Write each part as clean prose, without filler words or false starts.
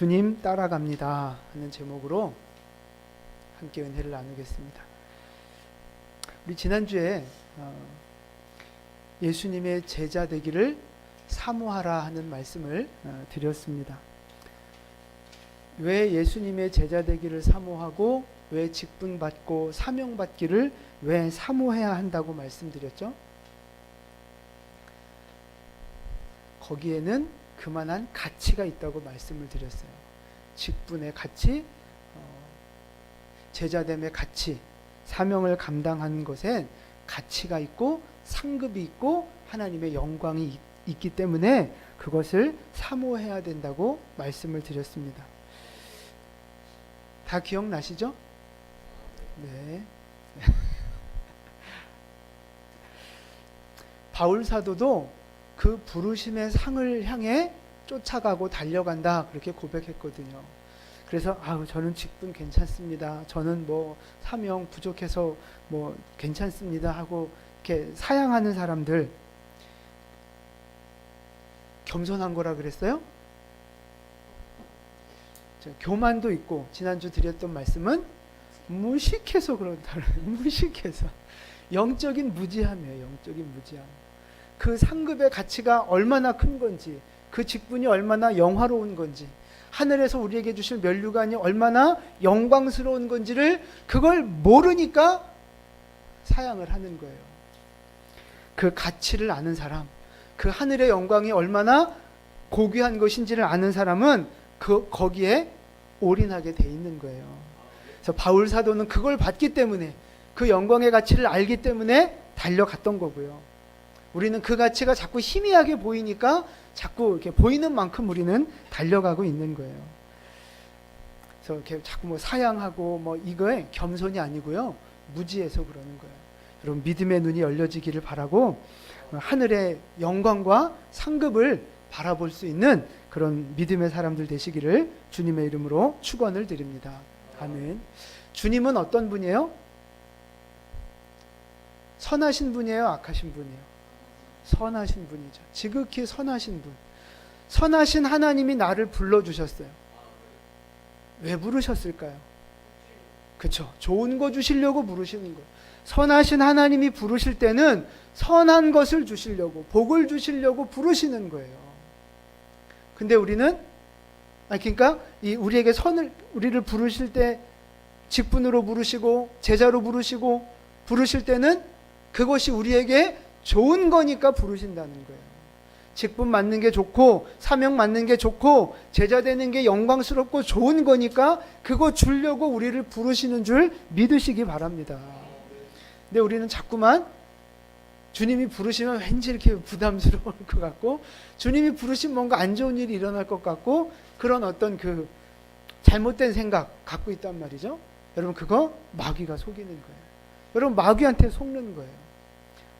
주님 따라갑니다 하는 제목으로 함께 은혜를 나누겠습니다. 우리 지난주에 예수님의 제자 되기를 사모하라 하는 말씀을 드렸습니다. 왜 예수님의 제자 되기를 사모하고 왜 직분받고 사명받기를 왜 사모해야 한다고 말씀드렸죠? 거기에는 그만한 가치가 있다고 말씀을 드렸어요. 직분의 가치, 제자됨의 가치, 사명을 감당하는 것엔 가치가 있고 상급이 있고 하나님의 영광이 있기 때문에 그것을 사모해야 된다고 말씀을 드렸습니다. 다 기억나시죠? 네. 바울 사도도 그 부르심의 상을 향해 쫓아가고 달려간다 그렇게 고백했거든요. 그래서 저는 직분 괜찮습니다. 저는 사명 부족해서 괜찮습니다 하고 이렇게 사양하는 사람들, 겸손한 거라 그랬어요? 교만도 있고, 지난주 드렸던 말씀은 무식해서 그렇다. 무식해서. 영적인 무지함이에요. 영적인 무지함. 그 상급의 가치가 얼마나 큰 건지, 그 직분이 얼마나 영화로운 건지, 하늘에서 우리에게 주실 면류관이 얼마나 영광스러운 건지를 그걸 모르니까 사양을 하는 거예요. 그 가치를 아는 사람, 그 하늘의 영광이 얼마나 고귀한 것인지를 아는 사람은 거기에 올인하게 돼 있는 거예요. 그래서 바울 사도는 그걸 봤기 때문에, 그 영광의 가치를 알기 때문에 달려갔던 거고요. 우리는 그 가치가 자꾸 희미하게 보이니까 자꾸 이렇게 보이는 만큼 우리는 달려가고 있는 거예요. 그래서 이렇게 자꾸 사양하고 이거에 겸손이 아니고요, 무지해서 그러는 거예요. 여러분, 믿음의 눈이 열려지기를 바라고 하늘의 영광과 상급을 바라볼 수 있는 그런 믿음의 사람들 되시기를 주님의 이름으로 축원을 드립니다. 아멘. 주님은 어떤 분이에요? 선하신 분이에요? 악하신 분이에요? 선하신 분이죠. 지극히 선하신 분. 선하신 하나님이 나를 불러주셨어요. 왜 부르셨을까요? 그렇죠. 좋은 거 주시려고 부르시는 거예요. 선하신 하나님이 부르실 때는 선한 것을 주시려고, 복을 주시려고 부르시는 거예요. 근데 우리는, 그러니까 우리에게 우리를 부르실 때 직분으로 부르시고 제자로 부르실 때는 그것이 우리에게 좋은 거니까 부르신다는 거예요. 직분 맡는 게 좋고 사명 맡는 게 좋고 제자 되는 게 영광스럽고 좋은 거니까 그거 주려고 우리를 부르시는 줄 믿으시기 바랍니다. 근데 우리는 자꾸만 주님이 부르시면 왠지 이렇게 부담스러울 것 같고, 주님이 부르시면 뭔가 안 좋은 일이 일어날 것 같고, 그런 어떤 그 잘못된 생각 갖고 있단 말이죠. 여러분, 그거 마귀가 속이는 거예요. 여러분, 마귀한테 속는 거예요.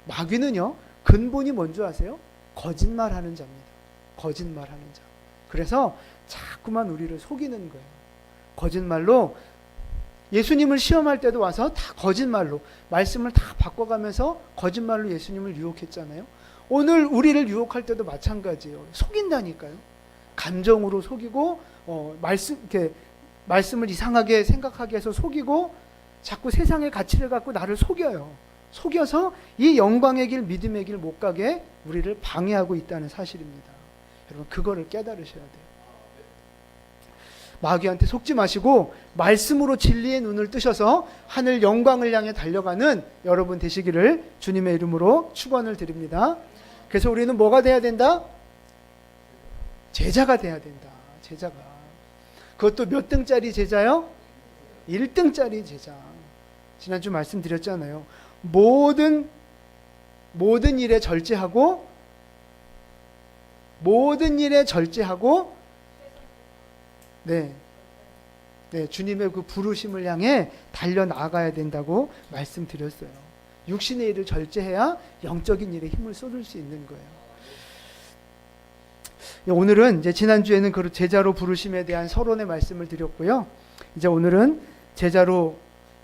마귀는요, 근본이 뭔지 아세요? 거짓말하는 자입니다. 거짓말하는 자. 그래서 자꾸만 우리를 속이는 거예요. 거짓말로 예수님을 시험할 때도 와서 다 거짓말로 말씀을 다 바꿔가면서 거짓말로 예수님을 유혹했잖아요. 오늘 우리를 유혹할 때도 마찬가지예요. 속인다니까요. 감정으로 속이고 말씀을 이상하게 생각하게 해서 속이고, 자꾸 세상의 가치를 갖고 나를 속여요. 속여서 이 영광의 길, 믿음의 길 못 가게 우리를 방해하고 있다는 사실입니다. 여러분, 그거를 깨달으셔야 돼요. 마귀한테 속지 마시고 말씀으로 진리의 눈을 뜨셔서 하늘 영광을 향해 달려가는 여러분 되시기를 주님의 이름으로 축원을 드립니다. 그래서 우리는 뭐가 돼야 된다? 제자가 돼야 된다. 제자가. 그것도 몇 등짜리 제자요? 1등짜리 제자. 지난주 말씀드렸잖아요. 모든 일에 절제하고 주님의 그 부르심을 향해 달려나가야 된다고 말씀드렸어요. 육신의 일을 절제해야 영적인 일에 힘을 쏟을 수 있는 거예요. 오늘은 이제 지난주에는 그 제자로 부르심에 대한 서론의 말씀을 드렸고요. 이제 오늘은 제자로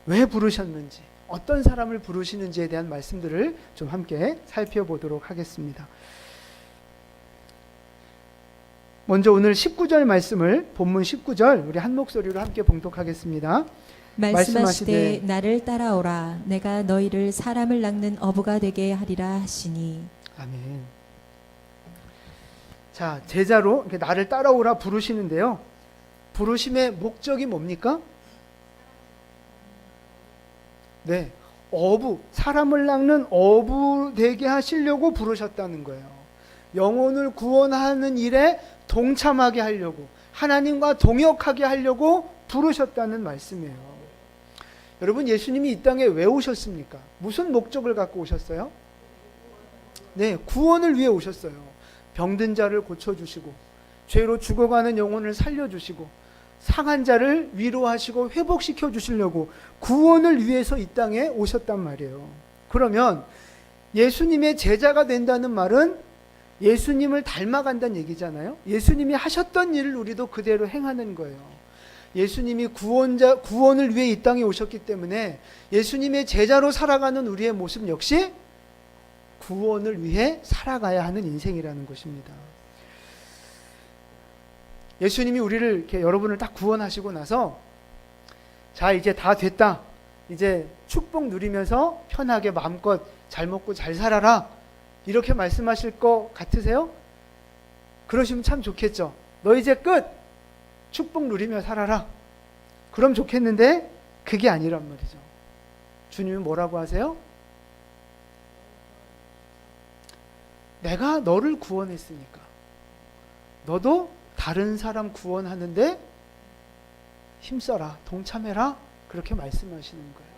왜 부르셨는지, 어떤 사람을 부르시는지에 대한 말씀들을 좀 함께 살펴보도록 하겠습니다. 먼저 오늘 19절 말씀을 본문 19절 우리 한 목소리로 함께 봉독하겠습니다. 말씀하시되 나를 따라오라 내가 너희를 사람을 낚는 어부가 되게 하리라 하시니. 아멘. 자, 제자로 이렇게 나를 따라오라 부르시는데요. 부르심의 목적이 뭡니까? 네, 어부, 사람을 낚는 어부 되게 하시려고 부르셨다는 거예요. 영혼을 구원하는 일에 동참하게 하려고, 하나님과 동역하게 하려고 부르셨다는 말씀이에요. 여러분, 예수님이 이 땅에 왜 오셨습니까? 무슨 목적을 갖고 오셨어요? 네, 구원을 위해 오셨어요. 병든 자를 고쳐주시고, 죄로 죽어가는 영혼을 살려주시고, 상한 자를 위로하시고 회복시켜 주시려고 구원을 위해서 이 땅에 오셨단 말이에요. 그러면 예수님의 제자가 된다는 말은 예수님을 닮아간다는 얘기잖아요. 예수님이 하셨던 일을 우리도 그대로 행하는 거예요. 예수님이 구원을 위해 이 땅에 오셨기 때문에 예수님의 제자로 살아가는 우리의 모습 역시 구원을 위해 살아가야 하는 인생이라는 것입니다. 예수님이 우리를 이렇게 여러분을 딱 구원하시고 나서 자, 이제 다 됐다. 이제 축복 누리면서 편하게 마음껏 잘 먹고 잘 살아라. 이렇게 말씀하실 것 같으세요? 그러시면 참 좋겠죠. 너 이제 끝. 축복 누리며 살아라. 그럼 좋겠는데 그게 아니란 말이죠. 주님이 뭐라고 하세요? 내가 너를 구원했으니까 너도 다른 사람 구원하는데 힘써라, 동참해라, 그렇게 말씀하시는 거예요.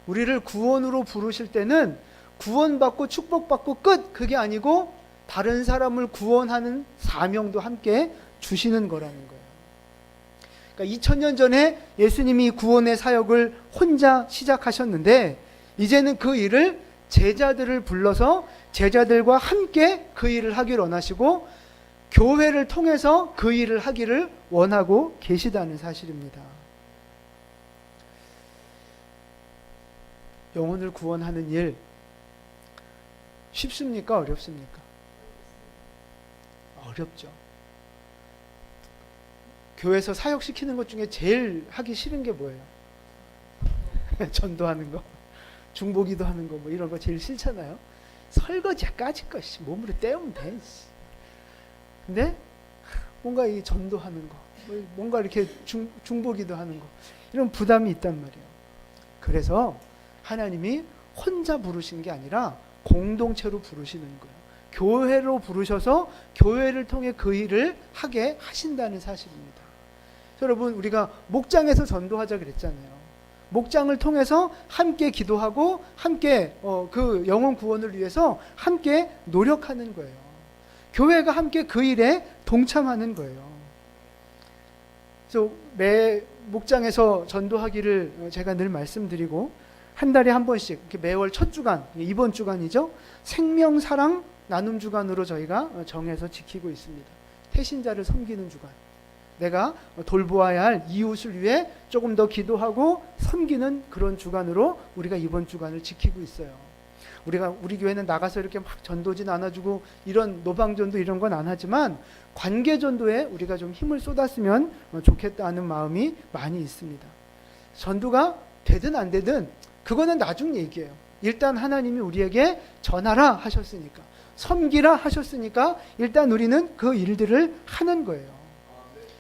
우리를 구원으로 부르실 때는 구원받고 축복받고 끝, 그게 아니고 다른 사람을 구원하는 사명도 함께 주시는 거라는 거예요. 그러니까 2000년 전에 예수님이 구원의 사역을 혼자 시작하셨는데 이제는 그 일을 제자들을 불러서 제자들과 함께 그 일을 하기를 원하시고 교회를 통해서 그 일을 하기를 원하고 계시다는 사실입니다. 영혼을 구원하는 일 쉽습니까? 어렵습니까? 어렵죠. 교회에서 사역시키는 것 중에 제일 하기 싫은 게 뭐예요? 전도하는 거, 중보기도 하는 거, 뭐 이런 거 제일 싫잖아요. 설거지야 까짓 거 몸으로 때우면 돼. 근데 뭔가 이 전도하는 거, 뭔가 이렇게 중보기도 하는 거, 이런 부담이 있단 말이에요. 그래서 하나님이 혼자 부르신 게 아니라 공동체로 부르시는 거예요. 교회로 부르셔서 교회를 통해 그 일을 하게 하신다는 사실입니다. 여러분, 우리가 목장에서 전도하자 그랬잖아요. 목장을 통해서 함께 기도하고 함께 그 영혼 구원을 위해서 함께 노력하는 거예요. 교회가 함께 그 일에 동참하는 거예요. 그래서 매 목장에서 전도하기를 제가 늘 말씀드리고 한 달에 한 번씩 이렇게 매월 첫 주간, 이번 주간이죠. 생명사랑 나눔 주간으로 저희가 정해서 지키고 있습니다. 태신자를 섬기는 주간. 내가 돌보아야 할 이웃을 위해 조금 더 기도하고 섬기는 그런 주간으로 우리가 이번 주간을 지키고 있어요. 우리 교회는 나가서 이렇게 막 전도지 나눠주고 이런 노방전도 이런 건 안 하지만 관계전도에 우리가 좀 힘을 쏟았으면 좋겠다는 마음이 많이 있습니다. 전도가 되든 안 되든 그거는 나중 얘기예요. 일단 하나님이 우리에게 전하라 하셨으니까, 섬기라 하셨으니까 일단 우리는 그 일들을 하는 거예요.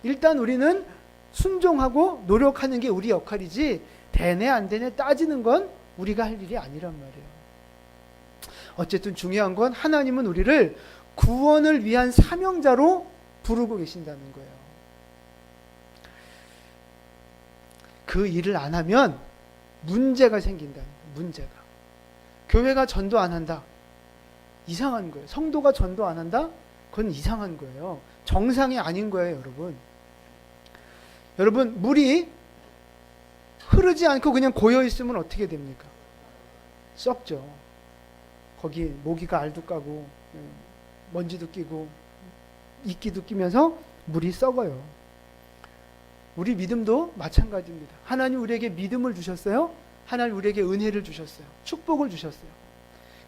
일단 우리는 순종하고 노력하는 게 우리 역할이지 되네 안 되네 따지는 건 우리가 할 일이 아니란 말이에요. 어쨌든 중요한 건 하나님은 우리를 구원을 위한 사명자로 부르고 계신다는 거예요. 그 일을 안 하면 문제가 생긴다는 거예요. 문제가. 교회가 전도 안 한다. 이상한 거예요. 성도가 전도 안 한다? 그건 이상한 거예요. 정상이 아닌 거예요, 여러분. 여러분, 물이 흐르지 않고 그냥 고여 있으면 어떻게 됩니까? 썩죠. 거기 모기가 알도 까고 먼지도 끼고 이끼도 끼면서 물이 썩어요. 우리 믿음도 마찬가지입니다. 하나님 우리에게 믿음을 주셨어요. 하나님 우리에게 은혜를 주셨어요. 축복을 주셨어요.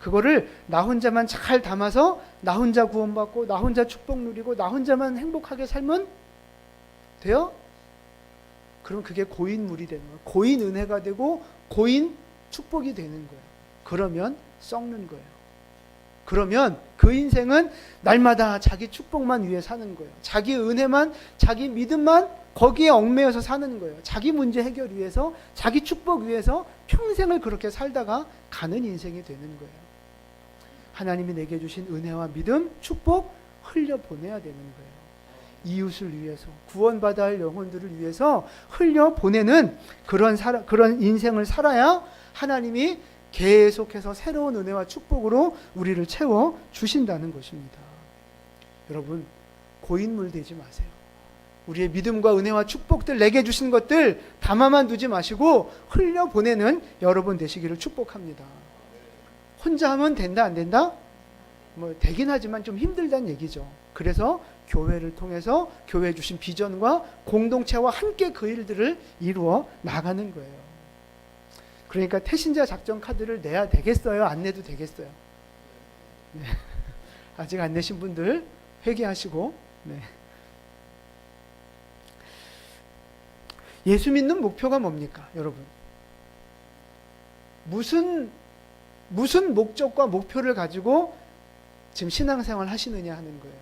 그거를 나 혼자만 잘 담아서 나 혼자 구원받고 나 혼자 축복 누리고 나 혼자만 행복하게 살면 돼요? 그럼 그게 고인물이 되는 거예요. 고인 은혜가 되고 고인 축복이 되는 거예요. 그러면 썩는 거예요. 그러면 그 인생은 날마다 자기 축복만 위해 사는 거예요. 자기 은혜만, 자기 믿음만 거기에 얽매여서 사는 거예요. 자기 문제 해결 위해서, 자기 축복 위해서 평생을 그렇게 살다가 가는 인생이 되는 거예요. 하나님이 내게 주신 은혜와 믿음, 축복 흘려보내야 되는 거예요. 이웃을 위해서, 구원받아야 할 영혼들을 위해서 흘려보내는 그런 인생을 살아야 하나님이 계속해서 새로운 은혜와 축복으로 우리를 채워 주신다는 것입니다. 여러분, 고인물 되지 마세요. 우리의 믿음과 은혜와 축복들, 내게 주신 것들 담아만 두지 마시고 흘려보내는 여러분 되시기를 축복합니다. 혼자 하면 된다 안 된다? 뭐 되긴 하지만 좀 힘들다는 얘기죠. 그래서 교회를 통해서 교회에 주신 비전과 공동체와 함께 그 일들을 이루어 나가는 거예요. 그러니까 태신자 작전 카드를 내야 되겠어요? 안 내도 되겠어요? 네. 아직 안 내신 분들 회개하시고. 네. 예수 믿는 목표가 뭡니까, 여러분? 무슨 목적과 목표를 가지고 지금 신앙생활 하시느냐 하는 거예요.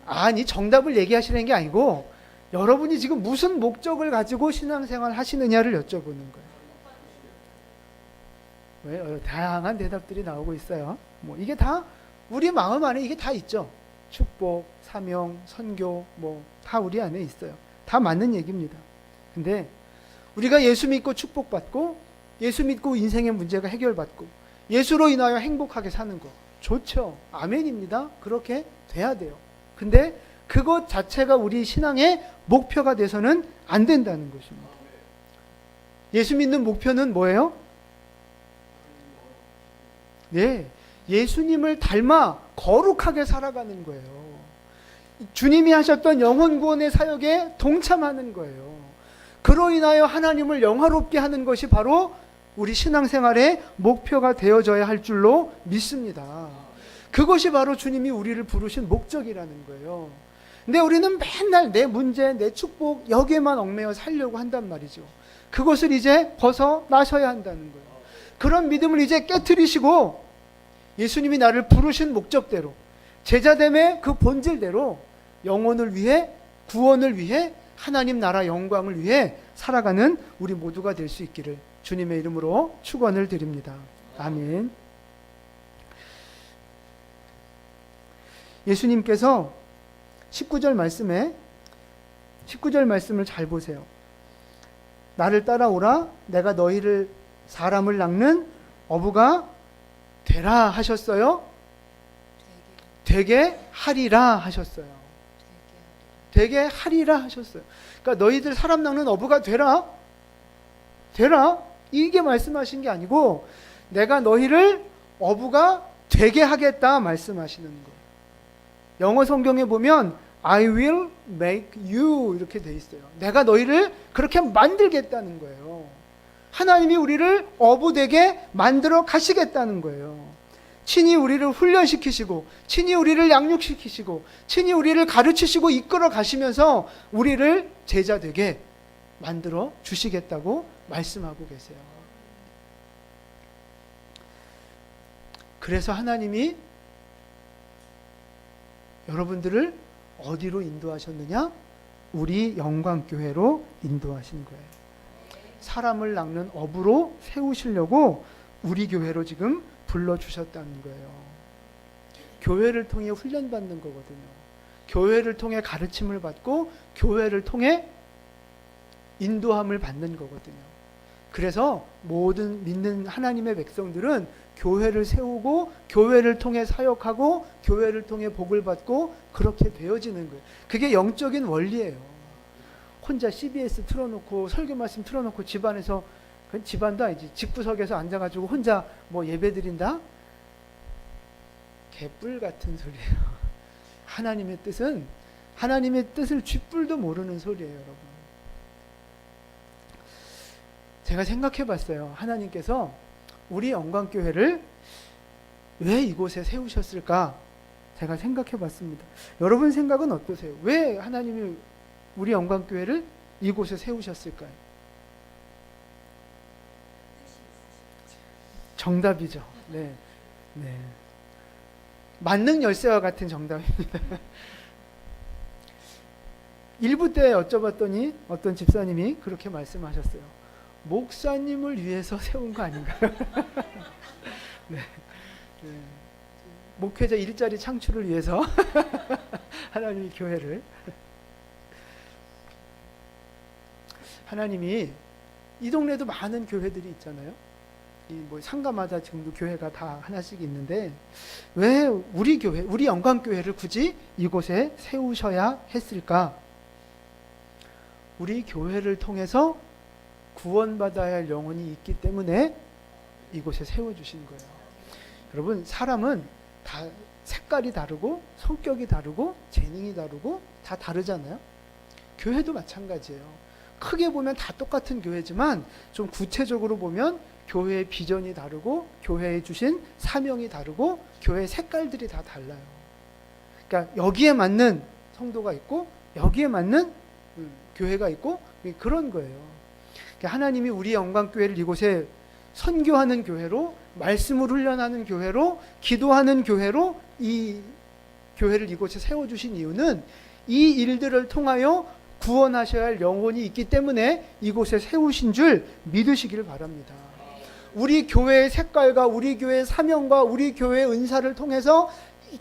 아니, 정답을 얘기하시는 게 아니고 여러분이 지금 무슨 목적을 가지고 신앙생활 하시느냐를 여쭤보는 거예요. 왜? 다양한 대답들이 나오고 있어요. 뭐 이게 다 우리 마음 안에 이게 다 있죠. 축복, 사명, 선교, 뭐 다 우리 안에 있어요. 다 맞는 얘기입니다. 근데 우리가 예수 믿고 축복받고 예수 믿고 인생의 문제가 해결받고 예수로 인하여 행복하게 사는 거 좋죠. 아멘입니다. 그렇게 돼야 돼요. 근데 그것 자체가 우리 신앙의 목표가 돼서는 안 된다는 것입니다. 예수 믿는 목표는 뭐예요? 네, 예수님을 닮아 거룩하게 살아가는 거예요. 주님이 하셨던 영혼 구원의 사역에 동참하는 거예요. 그로 인하여 하나님을 영화롭게 하는 것이 바로 우리 신앙생활의 목표가 되어져야 할 줄로 믿습니다. 그것이 바로 주님이 우리를 부르신 목적이라는 거예요. 근데 우리는 맨날 내 문제, 내 축복 여기에만 얽매여 살려고 한단 말이죠. 그것을 이제 벗어나셔야 한다는 거예요. 그런 믿음을 이제 깨트리시고 예수님이 나를 부르신 목적대로 제자됨의 그 본질대로 영혼을 위해, 구원을 위해, 하나님 나라 영광을 위해 살아가는 우리 모두가 될 수 있기를 주님의 이름으로 축원을 드립니다. 아멘. 예수님께서 19절 말씀을 잘 보세요. 나를 따라오라, 내가 너희를 사람을 낚는 어부가 되라 하셨어요? 되게 하리라 하셨어요. 되게 하리라 하셨어요. 그러니까 너희들 사람 낚는 어부가 되라. 이게 말씀하신 게 아니고 내가 너희를 어부가 되게 하겠다 말씀하시는 거예요. 영어 성경에 보면 I will make you 이렇게 돼 있어요. 내가 너희를 그렇게 만들겠다는 거예요. 하나님이 우리를 어부되게 만들어 가시겠다는 거예요. 친히 우리를 훈련시키시고 친히 우리를 양육시키시고 친히 우리를 가르치시고 이끌어 가시면서 우리를 제자되게 만들어 주시겠다고 말씀하고 계세요. 그래서 하나님이 여러분들을 어디로 인도하셨느냐? 우리 영광교회로 인도하신 거예요. 사람을 낚는 어부로 세우시려고 우리 교회로 지금 불러주셨다는 거예요. 교회를 통해 훈련받는 거거든요. 교회를 통해 가르침을 받고 교회를 통해 인도함을 받는 거거든요. 그래서 모든 믿는 하나님의 백성들은 교회를 세우고 교회를 통해 사역하고 교회를 통해 복을 받고 그렇게 되어지는 거예요. 그게 영적인 원리예요. 혼자 CBS 틀어놓고 설교 말씀 틀어놓고 집안에서, 집안도 아니지, 집구석에서 앉아가지고 혼자 뭐 예배 드린다? 개뿔 같은 소리예요. 하나님의 뜻을 쥐뿔도 모르는 소리예요, 여러분. 제가 생각해 봤어요. 하나님께서 우리 영광교회를 왜 이곳에 세우셨을까? 제가 생각해 봤습니다. 여러분 생각은 어떠세요? 왜 하나님이 우리 영광교회를 이곳에 세우셨을까요? 정답이죠. 네. 네. 만능 열쇠와 같은 정답입니다. 1부 때 여쭤봤더니 어떤 집사님이 그렇게 말씀하셨어요. 목사님을 위해서 세운 거 아닌가요? 네. 네. 목회자 일자리 창출을 위해서 하나님이 교회를, 하나님이 이 동네도 많은 교회들이 있잖아요. 이 뭐 상가마다 지금도 교회가 다 하나씩 있는데 왜 우리 교회, 우리 영광교회를 굳이 이곳에 세우셔야 했을까? 우리 교회를 통해서 구원받아야 할 영혼이 있기 때문에 이곳에 세워주신 거예요. 여러분, 사람은 다 색깔이 다르고 성격이 다르고 재능이 다르고 다 다르잖아요. 교회도 마찬가지예요. 크게 보면 다 똑같은 교회지만 좀 구체적으로 보면 교회의 비전이 다르고 교회에 주신 사명이 다르고 교회의 색깔들이 다 달라요. 그러니까 여기에 맞는 성도가 있고 여기에 맞는 교회가 있고 그런 거예요. 그러니까 하나님이 우리 영광교회를 이곳에 선교하는 교회로, 말씀을 훈련하는 교회로, 기도하는 교회로 이 교회를 이곳에 세워주신 이유는 이 일들을 통하여 구원하셔야 할 영혼이 있기 때문에 이곳에 세우신 줄 믿으시기를 바랍니다. 우리 교회의 색깔과 우리 교회의 사명과 우리 교회의 은사를 통해서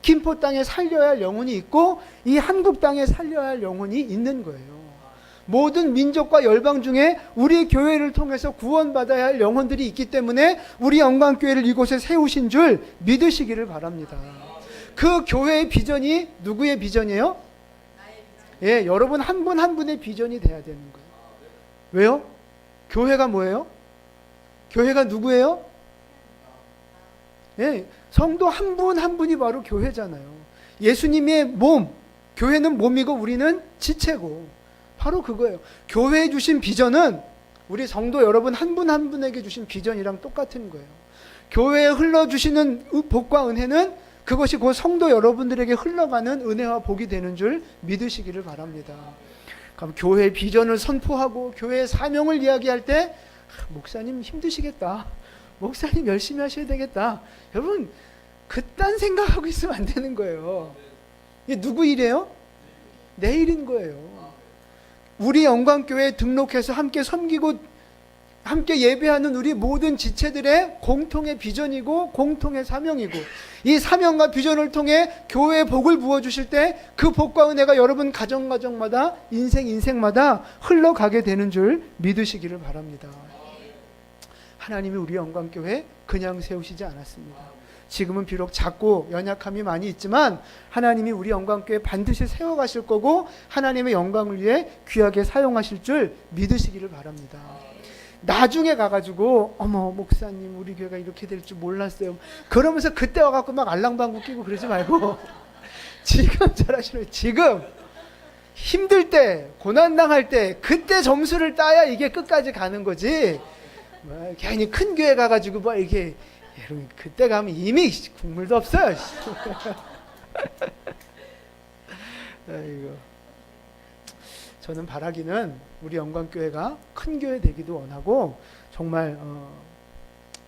김포 땅에 살려야 할 영혼이 있고 이 한국 땅에 살려야 할 영혼이 있는 거예요. 모든 민족과 열방 중에 우리 교회를 통해서 구원받아야 할 영혼들이 있기 때문에 우리 영광교회를 이곳에 세우신 줄 믿으시기를 바랍니다. 그 교회의 비전이 누구의 비전이에요? 예, 여러분 한 분 한 분의 비전이 돼야 되는 거예요. 왜요? 교회가 뭐예요? 교회가 누구예요? 예, 성도 한 분 한 분이 바로 교회잖아요. 예수님의 몸, 교회는 몸이고 우리는 지체고 바로 그거예요. 교회에 주신 비전은 우리 성도 여러분 한 분 한 분에게 주신 비전이랑 똑같은 거예요. 교회에 흘러주시는 복과 은혜는 그것이 곧 성도 여러분들에게 흘러가는 은혜와 복이 되는 줄 믿으시기를 바랍니다. 그럼 교회의 비전을 선포하고 교회의 사명을 이야기할 때 목사님 힘드시겠다. 목사님 열심히 하셔야 되겠다. 여러분 그딴 생각하고 있으면 안 되는 거예요. 이게 누구 일이에요? 내 일인 거예요. 우리 영광교회에 등록해서 함께 섬기고 함께 예배하는 우리 모든 지체들의 공통의 비전이고 공통의 사명이고 이 사명과 비전을 통해 교회에 복을 부어주실 때 그 복과 은혜가 여러분 가정마다 인생마다 흘러가게 되는 줄 믿으시기를 바랍니다. 하나님이 우리 영광교회 그냥 세우시지 않았습니다. 지금은 비록 작고 연약함이 많이 있지만 하나님이 우리 영광교회 반드시 세워가실 거고 하나님의 영광을 위해 귀하게 사용하실 줄 믿으시기를 바랍니다. 나중에 가가지고 어머 목사님 우리 교회가 이렇게 될 줄 몰랐어요. 그러면서 그때 와갖고 막 알랑방구 끼고 그러지 말고 지금 잘하시는 지금 힘들 때 고난당할 때 그때 점수를 따야 이게 끝까지 가는 거지. 뭐 괜히 큰 교회 가가지고 뭐 이게 여러분 그때 가면 이미 국물도 없어요. 아이고. 저는 바라기는 우리 영광교회가 큰 교회 되기도 원하고 정말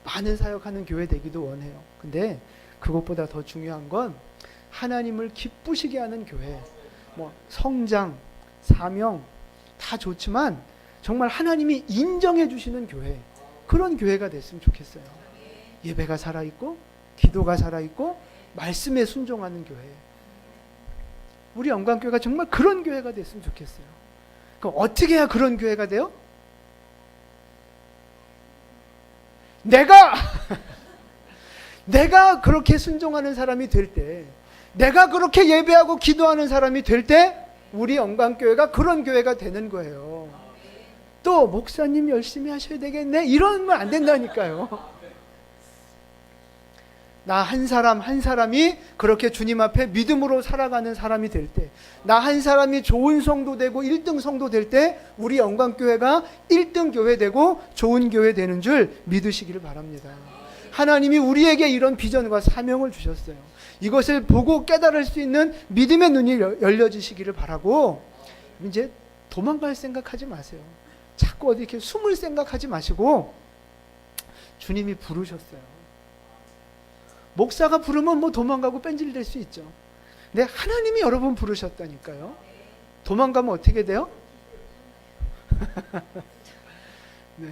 많은 사역하는 교회 되기도 원해요. 근데 그것보다 더 중요한 건 하나님을 기쁘시게 하는 교회, 뭐 성장, 사명 다 좋지만 정말 하나님이 인정해 주시는 교회, 그런 교회가 됐으면 좋겠어요. 예배가 살아있고 기도가 살아있고 말씀에 순종하는 교회, 우리 영광교회가 정말 그런 교회가 됐으면 좋겠어요. 그럼 어떻게 해야 그런 교회가 돼요? 내가 그렇게 순종하는 사람이 될 때, 내가 그렇게 예배하고 기도하는 사람이 될 때 우리 영광교회가 그런 교회가 되는 거예요. 또 목사님 열심히 하셔야 되겠네 이러면 안 된다니까요. 나 한 사람 한 사람이 그렇게 주님 앞에 믿음으로 살아가는 사람이 될 때, 나 한 사람이 좋은 성도 되고 1등 성도 될 때 우리 영광교회가 1등 교회 되고 좋은 교회 되는 줄 믿으시기를 바랍니다. 하나님이 우리에게 이런 비전과 사명을 주셨어요. 이것을 보고 깨달을 수 있는 믿음의 눈이 열려지시기를 바라고, 이제 도망갈 생각하지 마세요. 자꾸 어디 이렇게 숨을 생각하지 마시고, 주님이 부르셨어요. 목사가 부르면 뭐 도망가고 뺀질될 수 있죠. 근데 하나님이 여러분 부르셨다니까요. 도망가면 어떻게 돼요? 네,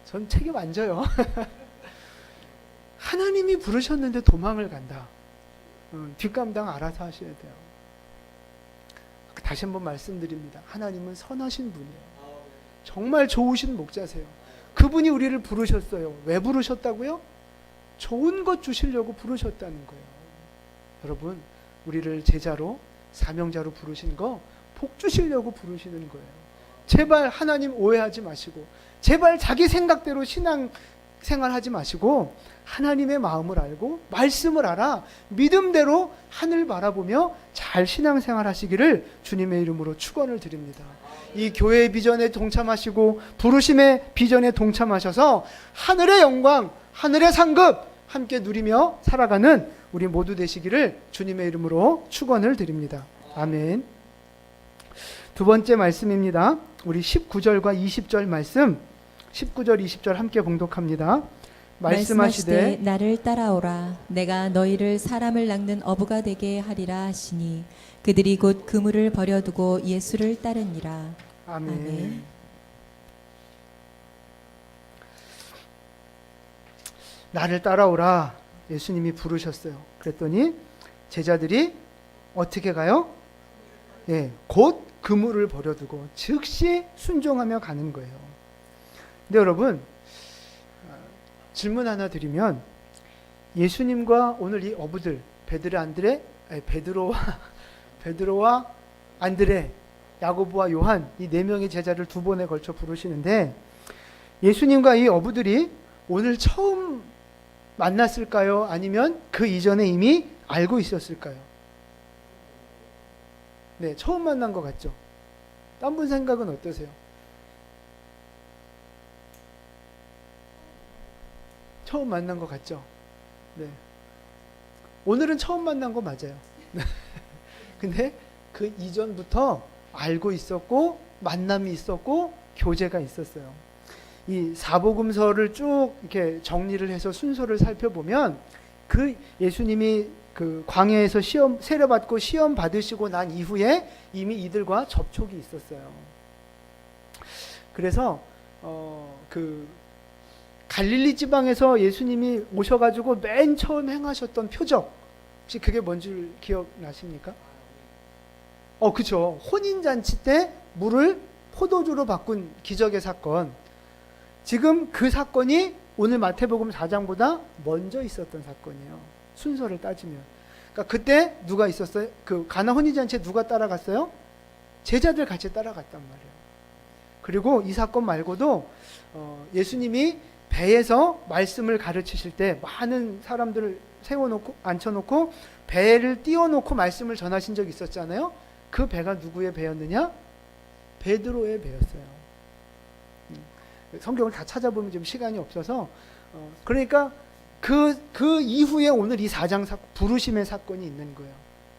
전 책임 안 져요. 하나님이 부르셨는데 도망을 간다. 뒷감당 알아서 하셔야 돼요. 다시 한번 말씀드립니다. 하나님은 선하신 분이에요. 정말 좋으신 목자세요. 그분이 우리를 부르셨어요. 왜 부르셨다고요? 좋은 것 주시려고 부르셨다는 거예요. 여러분, 우리를 제자로, 사명자로 부르신 거 복 주시려고 부르시는 거예요. 제발 하나님 오해하지 마시고, 제발 자기 생각대로 신앙 생활하지 마시고, 하나님의 마음을 알고 말씀을 알아 믿음대로 하늘 바라보며 잘 신앙생활 하시기를 주님의 이름으로 축원을 드립니다. 이 교회의 비전에 동참하시고 부르심의 비전에 동참하셔서 하늘의 영광, 하늘의 상급 함께 누리며 살아가는 우리 모두 되시기를 주님의 이름으로 축원을 드립니다. 아멘. 두 번째 말씀입니다. 우리 19절과 20절 말씀, 19절 20절 함께 봉독합니다. 말씀하시되 나를 따라오라. 내가 너희를 사람을 낚는 어부가 되게 하리라 하시니 그들이 곧 그물을 버려두고 예수를 따르니라. 아멘. 아멘. 나를 따라오라. 예수님이 부르셨어요. 그랬더니 제자들이 어떻게 가요? 예, 곧 그물을 버려두고 즉시 순종하며 가는 거예요. 근데 여러분, 질문 하나 드리면, 예수님과 오늘 이 어부들 베드로와 안드레, 야고보와 요한, 이 네 명의 제자를 두 번에 걸쳐 부르시는데, 예수님과 이 어부들이 오늘 처음 만났을까요? 아니면 그 이전에 이미 알고 있었을까요? 네, 처음 만난 것 같죠? 딴 분 생각은 어떠세요? 처음 만난 것 같죠? 네. 오늘은 처음 만난 거 맞아요. 근데 그 이전부터 알고 있었고, 만남이 있었고, 교제가 있었어요. 이 사복음서를 쭉 이렇게 정리를 해서 순서를 살펴보면, 그 예수님이 그 광야에서 세례받고 시험 받으시고 난 이후에 이미 이들과 접촉이 있었어요. 그래서 그 갈릴리 지방에서 예수님이 오셔가지고 맨 처음 행하셨던 표적, 혹시 그게 뭔지 기억나십니까? 그쵸. 혼인잔치 때 물을 포도주로 바꾼 기적의 사건. 지금 그 사건이 오늘 마태복음 4장보다 먼저 있었던 사건이에요. 순서를 따지면. 그러니까 그때 누가 있었어요? 그 가나 혼인잔치에 누가 따라갔어요? 제자들 같이 따라갔단 말이에요. 그리고 이 사건 말고도 예수님이 배에서 말씀을 가르치실 때 많은 사람들을 세워놓고 앉혀놓고 배를 띄워놓고 말씀을 전하신 적이 있었잖아요. 그 배가 누구의 배였느냐? 베드로의 배였어요. 성경을 다 찾아보면 좀 시간이 없어서 그러니까 그 이후에 오늘 이 4장 부르심의 사건이 있는 거예요.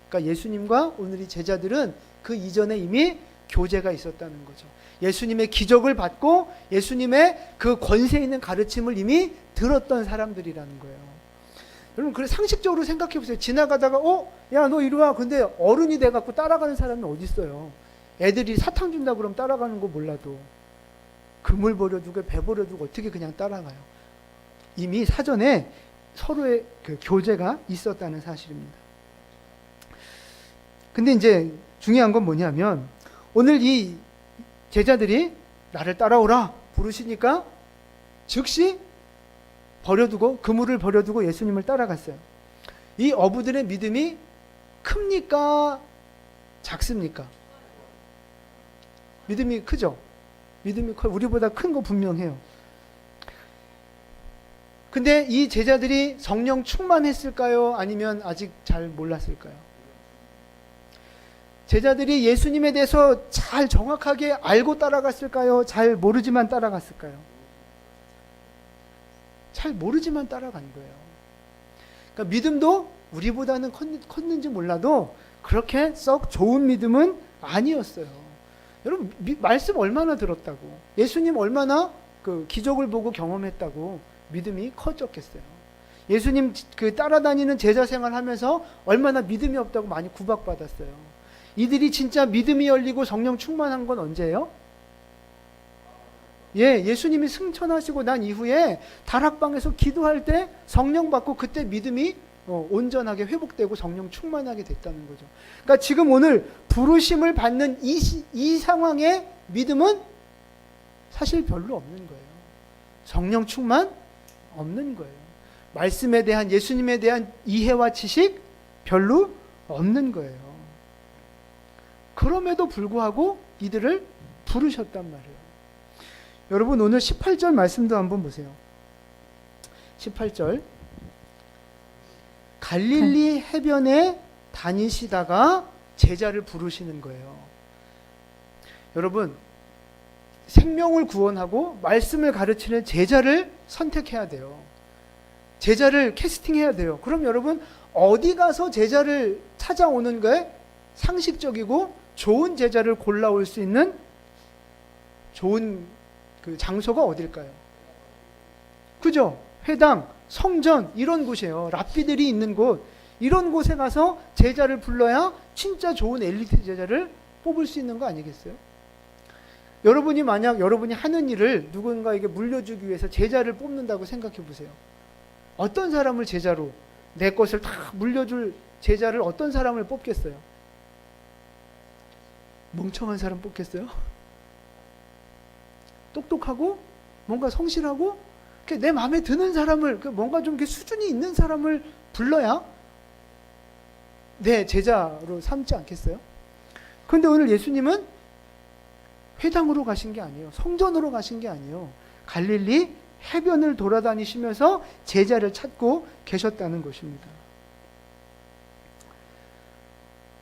그러니까 예수님과 오늘 이 제자들은 그 이전에 이미 교제가 있었다는 거죠. 예수님의 기적을 받고 예수님의 그 권세 있는 가르침을 이미 들었던 사람들이라는 거예요. 여러분, 그래 상식적으로 생각해 보세요. 지나가다가 야 너 이리 와. 근데 어른이 돼갖고 따라가는 사람이 어디 있어요? 애들이 사탕 준다 그러면 따라가는 거 몰라도 그물 버려두고 배 버려두고 어떻게 그냥 따라가요? 이미 사전에 서로의 그 교제가 있었다는 사실입니다. 근데 이제 중요한 건 뭐냐면, 오늘 이 제자들이 나를 따라오라 부르시니까 즉시 버려두고 그물을 버려두고 예수님을 따라갔어요. 이 어부들의 믿음이 큽니까? 작습니까? 믿음이 크죠? 믿음이 커요. 우리보다 큰 거 분명해요. 근데 이 제자들이 성령 충만했을까요? 아니면 아직 잘 몰랐을까요? 제자들이 예수님에 대해서 잘 정확하게 알고 따라갔을까요? 잘 모르지만 따라갔을까요? 잘 모르지만 따라간 거예요. 그러니까 믿음도 우리보다는 컸는지 몰라도 그렇게 썩 좋은 믿음은 아니었어요. 여러분, 말씀 얼마나 들었다고, 예수님 얼마나 그 기적을 보고 경험했다고 믿음이 커졌겠어요. 예수님 그 따라다니는 제자 생활하면서 얼마나 믿음이 없다고 많이 구박받았어요. 이들이 진짜 믿음이 열리고 성령 충만한 건 언제예요? 예수님이 승천하시고 난 이후에 다락방에서 기도할 때 성령 받고 그때 믿음이 온전하게 회복되고 성령 충만하게 됐다는 거죠. 그러니까 지금 오늘 부르심을 받는 이 상황의 믿음은 사실 별로 없는 거예요. 성령 충만 없는 거예요. 말씀에 대한, 예수님에 대한 이해와 지식 별로 없는 거예요. 그럼에도 불구하고 이들을 부르셨단 말이에요. 여러분, 오늘 18절 말씀도 한번 보세요. 18절. 갈릴리 해변에 다니시다가 제자를 부르시는 거예요. 여러분, 생명을 구원하고 말씀을 가르치는 제자를 선택해야 돼요. 제자를 캐스팅해야 돼요. 그럼 여러분, 어디 가서 제자를 찾아오는 게 상식적이고 좋은 제자를 골라올 수 있는 좋은 그 장소가 어딜까요? 그죠? 회당, 성전, 이런 곳이에요. 랍비들이 있는 곳, 이런 곳에 가서 제자를 불러야 진짜 좋은 엘리트 제자를 뽑을 수 있는 거 아니겠어요? 여러분이 만약 여러분이 하는 일을 누군가에게 물려주기 위해서 제자를 뽑는다고 생각해 보세요. 어떤 사람을 제자로, 내 것을 다 물려줄 제자를 어떤 사람을 뽑겠어요? 멍청한 사람 뽑겠어요? 똑똑하고 뭔가 성실하고 내 마음에 드는 사람을, 뭔가 좀 수준이 있는 사람을 불러야 내 제자로 삼지 않겠어요? 그런데 오늘 예수님은 회당으로 가신 게 아니에요. 성전으로 가신 게 아니에요. 갈릴리 해변을 돌아다니시면서 제자를 찾고 계셨다는 것입니다.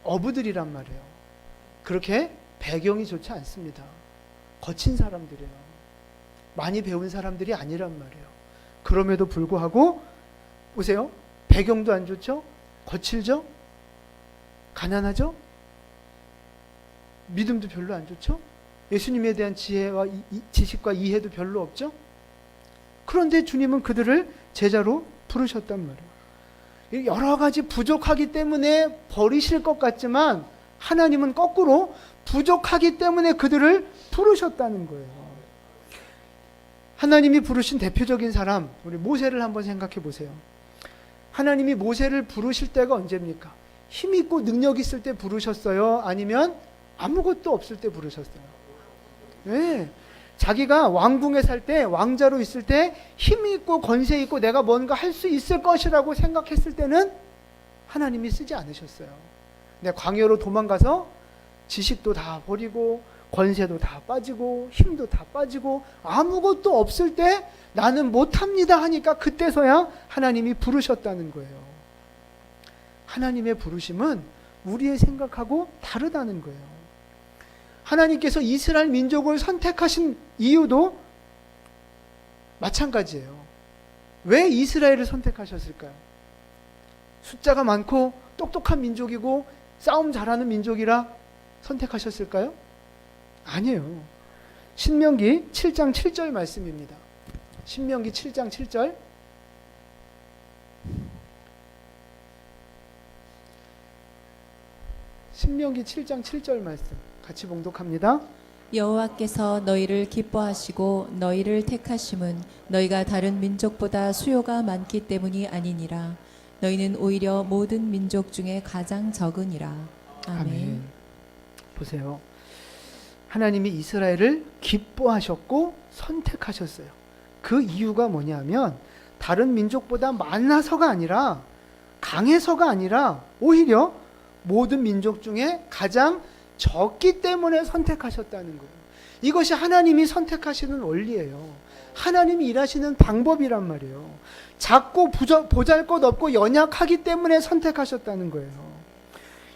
어부들이란 말이에요. 그렇게 배경이 좋지 않습니다. 거친 사람들이에요. 많이 배운 사람들이 아니란 말이에요. 그럼에도 불구하고 보세요. 배경도 안 좋죠? 거칠죠? 가난하죠? 믿음도 별로 안 좋죠? 예수님에 대한 지혜와 지식과 이해도 별로 없죠? 그런데 주님은 그들을 제자로 부르셨단 말이에요. 여러 가지 부족하기 때문에 버리실 것 같지만 하나님은 거꾸로 부족하기 때문에 그들을 부르셨다는 거예요. 하나님이 부르신 대표적인 사람, 우리 모세를 한번 생각해 보세요. 하나님이 모세를 부르실 때가 언제입니까? 힘 있고 능력 있을 때 부르셨어요? 아니면 아무것도 없을 때 부르셨어요? 네. 자기가 왕궁에 살 때, 왕자로 있을 때 힘이 있고 권세 있고 내가 뭔가 할 수 있을 것이라고 생각했을 때는 하나님이 쓰지 않으셨어요. 근데 광야로 도망가서 지식도 다 버리고 권세도 다 빠지고 힘도 다 빠지고 아무것도 없을 때 나는 못합니다 하니까 그때서야 하나님이 부르셨다는 거예요. 하나님의 부르심은 우리의 생각하고 다르다는 거예요. 하나님께서 이스라엘 민족을 선택하신 이유도 마찬가지예요. 왜 이스라엘을 선택하셨을까요? 숫자가 많고 똑똑한 민족이고 싸움 잘하는 민족이라 선택하셨을까요? 아니에요. 신명기 7장 7절 말씀입니다. 신명기 7장 7절. 신명기 7장 7절 말씀 같이 봉독합니다. 여호와께서 너희를 기뻐하시고 너희를 택하심은 너희가 다른 민족보다 수요가 많기 때문이 아니니라. 너희는 오히려 모든 민족 중에 가장 적으니라. 아멘. 보세요. 하나님이 이스라엘을 기뻐하셨고 선택하셨어요. 그 이유가 뭐냐면 다른 민족보다 많아서가 아니라 강해서가 아니라 오히려 모든 민족 중에 가장 적기 때문에 선택하셨다는 거예요. 이것이 하나님이 선택하시는 원리예요. 하나님이 일하시는 방법이란 말이에요. 작고 보잘것없고 연약하기 때문에 선택하셨다는 거예요.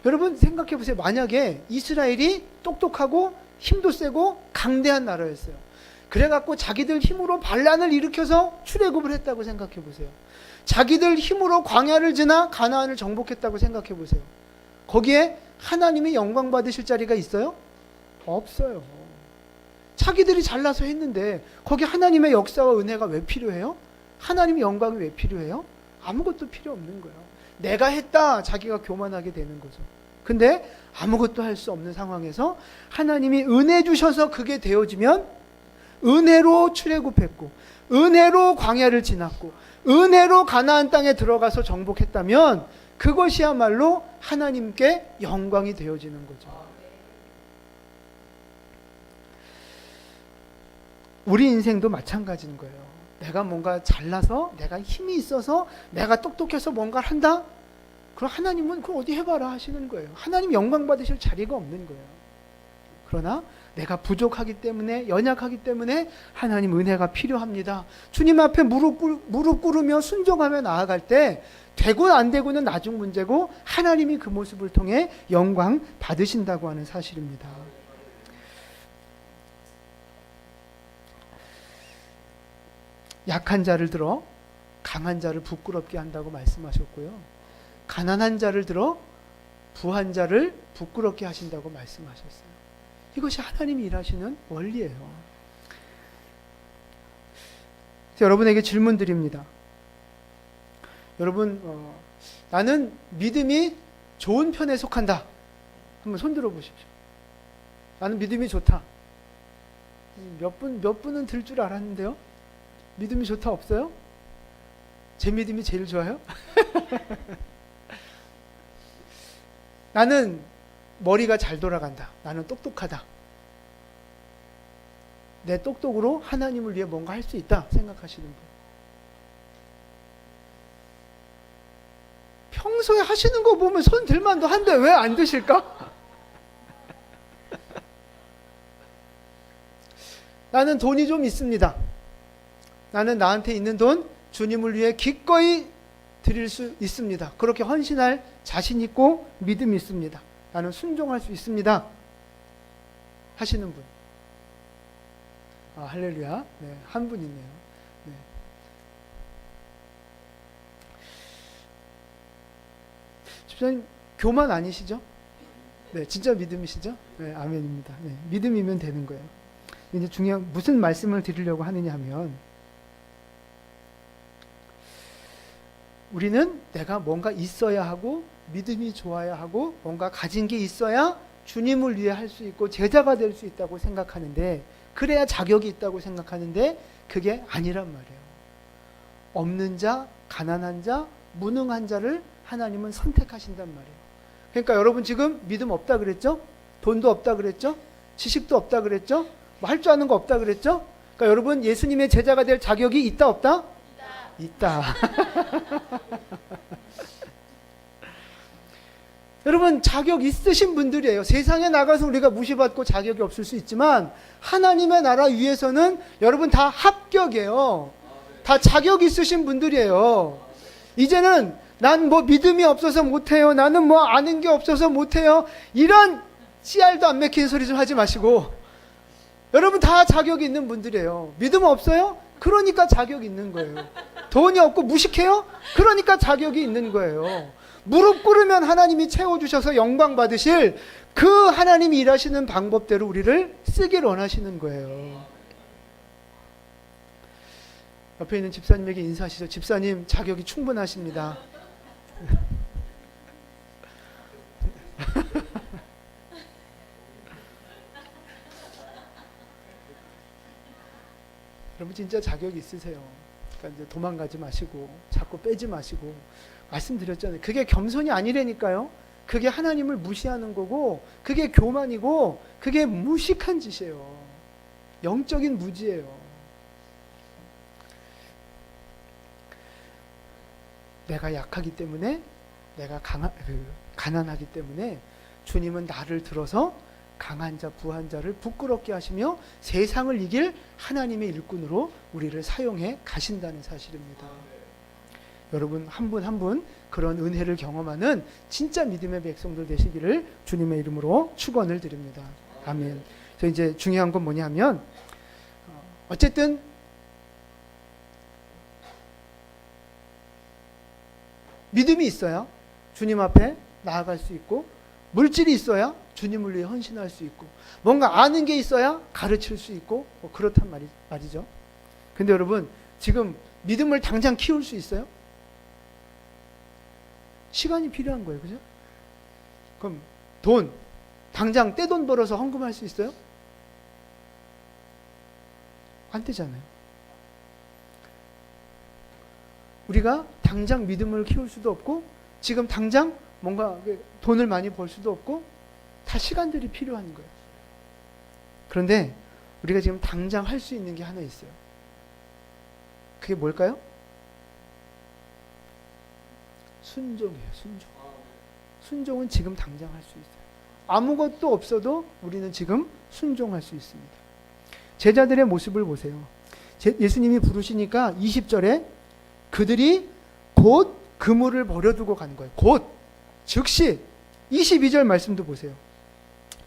여러분 생각해 보세요. 만약에 이스라엘이 똑똑하고 힘도 세고 강대한 나라였어요. 그래갖고 자기들 힘으로 반란을 일으켜서 출애굽을 했다고 생각해 보세요. 자기들 힘으로 광야를 지나 가나안을 정복했다고 생각해 보세요. 거기에 하나님의 영광 받으실 자리가 있어요? 없어요. 자기들이 잘나서 했는데 거기 하나님의 역사와 은혜가 왜 필요해요? 하나님의 영광이 왜 필요해요? 아무것도 필요 없는 거예요. 내가 했다 자기가 교만하게 되는 거죠. 근데 아무것도 할 수 없는 상황에서 하나님이 은혜 주셔서 그게 되어지면 은혜로 출애굽했고 은혜로 광야를 지났고 은혜로 가나안 땅에 들어가서 정복했다면 그것이야말로 하나님께 영광이 되어지는 거죠. 우리 인생도 마찬가지인 거예요. 내가 뭔가 잘나서 내가 힘이 있어서 내가 똑똑해서 뭔가를 한다? 그럼 하나님은 그걸 어디 해봐라 하시는 거예요. 하나님 영광 받으실 자리가 없는 거예요. 그러나 내가 부족하기 때문에 연약하기 때문에 하나님 은혜가 필요합니다. 주님 앞에 무릎 꿇으며 순종하며 나아갈 때 되고 안 되고는 나중 문제고 하나님이 그 모습을 통해 영광 받으신다고 하는 사실입니다. 약한 자를 들어 강한 자를 부끄럽게 한다고 말씀하셨고요. 가난한 자를 들어 부한 자를 부끄럽게 하신다고 말씀하셨어요. 이것이 하나님이 일하시는 원리예요. 여러분에게 질문 드립니다. 여러분, 나는 믿음이 좋은 편에 속한다. 한번 손 들어 보십시오. 나는 믿음이 좋다. 몇 분은 들 줄 알았는데요. 믿음이 좋다 없어요? 제 믿음이 제일 좋아요? 나는 머리가 잘 돌아간다. 나는 똑똑하다. 내 똑똑으로 하나님을 위해 뭔가 할 수 있다 생각하시는 분. 평소에 하시는 거 보면 손 들만도 한데 왜 안 드실까? 나는 돈이 좀 있습니다. 나는 나한테 있는 돈 주님을 위해 기꺼이 드릴 수 있습니다. 그렇게 헌신할 자신 있고 믿음이 있습니다. 나는 순종할 수 있습니다. 하시는 분. 아, 할렐루야. 네, 한 분 있네요. 네. 집사님, 교만 아니시죠? 네, 진짜 믿음이시죠? 네, 아멘입니다. 네, 믿음이면 되는 거예요. 이제 중요한, 무슨 말씀을 드리려고 하느냐 하면, 우리는 내가 뭔가 있어야 하고, 믿음이 좋아야 하고, 뭔가 가진 게 있어야 주님을 위해 할 수 있고, 제자가 될 수 있다고 생각하는데, 그래야 자격이 있다고 생각하는데, 그게 아니란 말이에요. 없는 자, 가난한 자, 무능한 자를 하나님은 선택하신단 말이에요. 그러니까 여러분 지금 믿음 없다 그랬죠? 돈도 없다 그랬죠? 지식도 없다 그랬죠? 뭐 할 줄 아는 거 없다 그랬죠? 그러니까 여러분 예수님의 제자가 될 자격이 있다 없다? 있다. 여러분 자격 있으신 분들이에요. 세상에 나가서 우리가 무시받고 자격이 없을 수 있지만 하나님의 나라 위에서는 여러분 다 합격이에요. 다 자격 있으신 분들이에요. 이제는 난 뭐 믿음이 없어서 못해요. 나는 뭐 아는 게 없어서 못해요. 이런 씨알도 안 맥힌 소리 좀 하지 마시고 여러분 다 자격이 있는 분들이에요. 믿음 없어요? 그러니까 자격이 있는 거예요. 돈이 없고 무식해요? 그러니까 자격이 있는 거예요. 무릎 꿇으면 하나님이 채워주셔서 영광 받으실 그 하나님이 일하시는 방법대로 우리를 쓰길 원하시는 거예요. 옆에 있는 집사님에게 인사하시죠. 집사님 자격이 충분하십니다. 여러분 진짜 자격이 있으세요. 그러니까 이제 도망가지 마시고 자꾸 빼지 마시고 말씀드렸잖아요. 그게 겸손이 아니라니까요. 그게 하나님을 무시하는 거고 그게 교만이고 그게 무식한 짓이에요. 영적인 무지예요. 내가 약하기 때문에 내가 가난하기 때문에 주님은 나를 들어서 강한 자, 부한 자를 부끄럽게 하시며 세상을 이길 하나님의 일꾼으로 우리를 사용해 가신다는 사실입니다. 여러분 한 분 한 분 그런 은혜를 경험하는 진짜 믿음의 백성들 되시기를 주님의 이름으로 축원을 드립니다. 아멘. 그래서 이제 중요한 건 뭐냐면 어쨌든 믿음이 있어야 주님 앞에 나아갈 수 있고, 물질이 있어야 주님을 위해 헌신할 수 있고, 뭔가 아는 게 있어야 가르칠 수 있고, 뭐 그렇단 말이죠. 근데 여러분 지금 믿음을 당장 키울 수 있어요? 시간이 필요한 거예요. 그죠? 그럼 돈, 당장 떼돈 벌어서 헌금할 수 있어요? 안 되잖아요. 우리가 당장 믿음을 키울 수도 없고, 지금 당장 뭔가 돈을 많이 벌 수도 없고, 다 시간들이 필요한 거예요. 그런데 우리가 지금 당장 할 수 있는 게 하나 있어요. 그게 뭘까요? 순종이에요. 순종. 순종은 지금 당장 할 수 있어요. 아무것도 없어도 우리는 지금 순종할 수 있습니다. 제자들의 모습을 보세요. 예수님이 부르시니까 20절에 그들이 곧 그물을 버려두고 가는 거예요. 곧, 즉시. 22절 말씀도 보세요.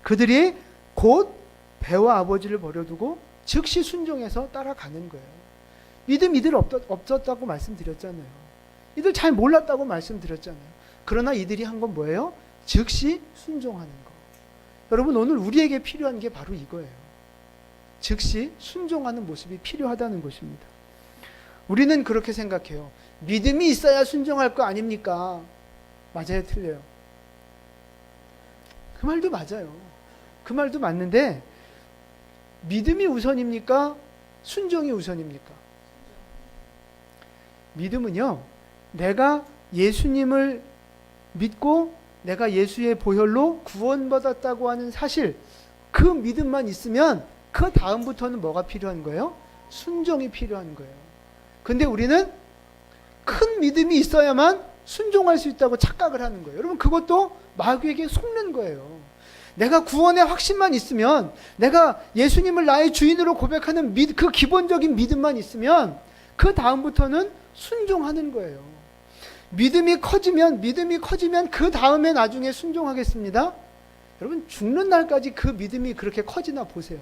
그들이 곧 배와 아버지를 버려두고 즉시 순종해서 따라가는 거예요. 믿음 이들 없었다고 말씀드렸잖아요. 이들 잘 몰랐다고 말씀드렸잖아요. 그러나 이들이 한 건 뭐예요? 즉시 순종하는 거. 여러분 오늘 우리에게 필요한 게 바로 이거예요. 즉시 순종하는 모습이 필요하다는 것입니다. 우리는 그렇게 생각해요. 믿음이 있어야 순종할 거 아닙니까? 맞아요, 틀려요? 그 말도 맞아요. 그 말도 맞는데 믿음이 우선입니까? 순종이 우선입니까? 믿음은요, 내가 예수님을 믿고 내가 예수의 보혈로 구원받았다고 하는 사실, 그 믿음만 있으면 그 다음부터는 뭐가 필요한 거예요? 순종이 필요한 거예요. 근데 우리는 큰 믿음이 있어야만 순종할 수 있다고 착각을 하는 거예요. 여러분 그것도 마귀에게 속는 거예요. 내가 구원의 확신만 있으면, 내가 예수님을 나의 주인으로 고백하는 그 기본적인 믿음만 있으면 그 다음부터는 순종하는 거예요. 믿음이 커지면 그 다음에 나중에 순종하겠습니다. 여러분 죽는 날까지 그 믿음이 그렇게 커지나 보세요.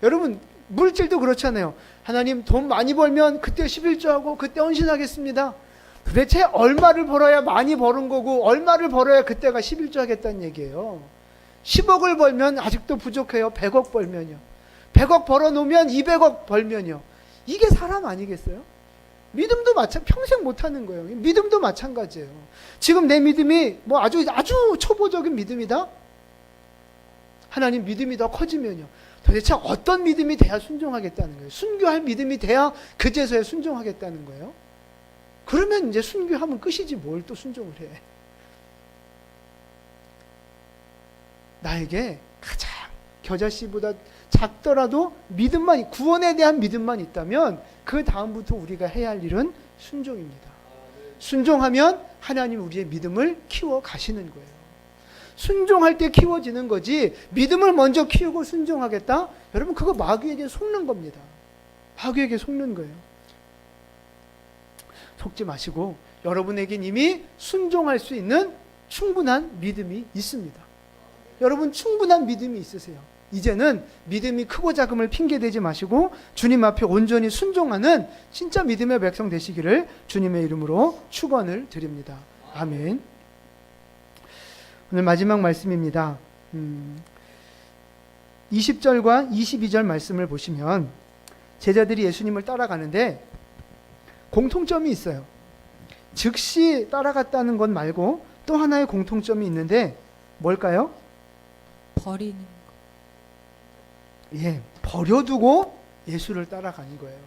여러분 물질도 그렇잖아요. 하나님 돈 많이 벌면 그때 11조하고 그때 헌신하겠습니다. 도대체 얼마를 벌어야 많이 버는 거고, 얼마를 벌어야 그때가 11조 하겠다는 얘기예요. 10억을 벌면 아직도 부족해요. 100억 벌면요. 100억 벌어놓으면 200억 벌면요. 이게 사람 아니겠어요? 믿음도 평생 못하는 거예요. 믿음도 마찬가지예요. 지금 내 믿음이 뭐 아주 초보적인 믿음이다? 하나님 믿음이 더 커지면요. 도대체 어떤 믿음이 돼야 순종하겠다는 거예요? 순교할 믿음이 돼야 그제서야 순종하겠다는 거예요? 그러면 이제 순교하면 끝이지 뭘 또 순종을 해. 나에게 가장 겨자씨보다 작더라도 믿음만, 구원에 대한 믿음만 있다면 그 다음부터 우리가 해야 할 일은 순종입니다. 순종하면 하나님 우리의 믿음을 키워 가시는 거예요. 순종할 때 키워지는 거지, 믿음을 먼저 키우고 순종하겠다? 여러분 그거 마귀에게 속는 겁니다. 마귀에게 속는 거예요. 속지 마시고 여러분에겐 이미 순종할 수 있는 충분한 믿음이 있습니다. 여러분 충분한 믿음이 있으세요. 이제는 믿음이 크고 작음을 핑계대지 마시고 주님 앞에 온전히 순종하는 진짜 믿음의 백성 되시기를 주님의 이름으로 축원을 드립니다. 아멘. 오늘 마지막 말씀입니다. 20절과 22절 말씀을 보시면 제자들이 예수님을 따라가는데 공통점이 있어요. 즉시 따라갔다는 것 말고 또 하나의 공통점이 있는데 뭘까요? 버리는 거. 예, 버려두고 예수를 따라가는 거예요.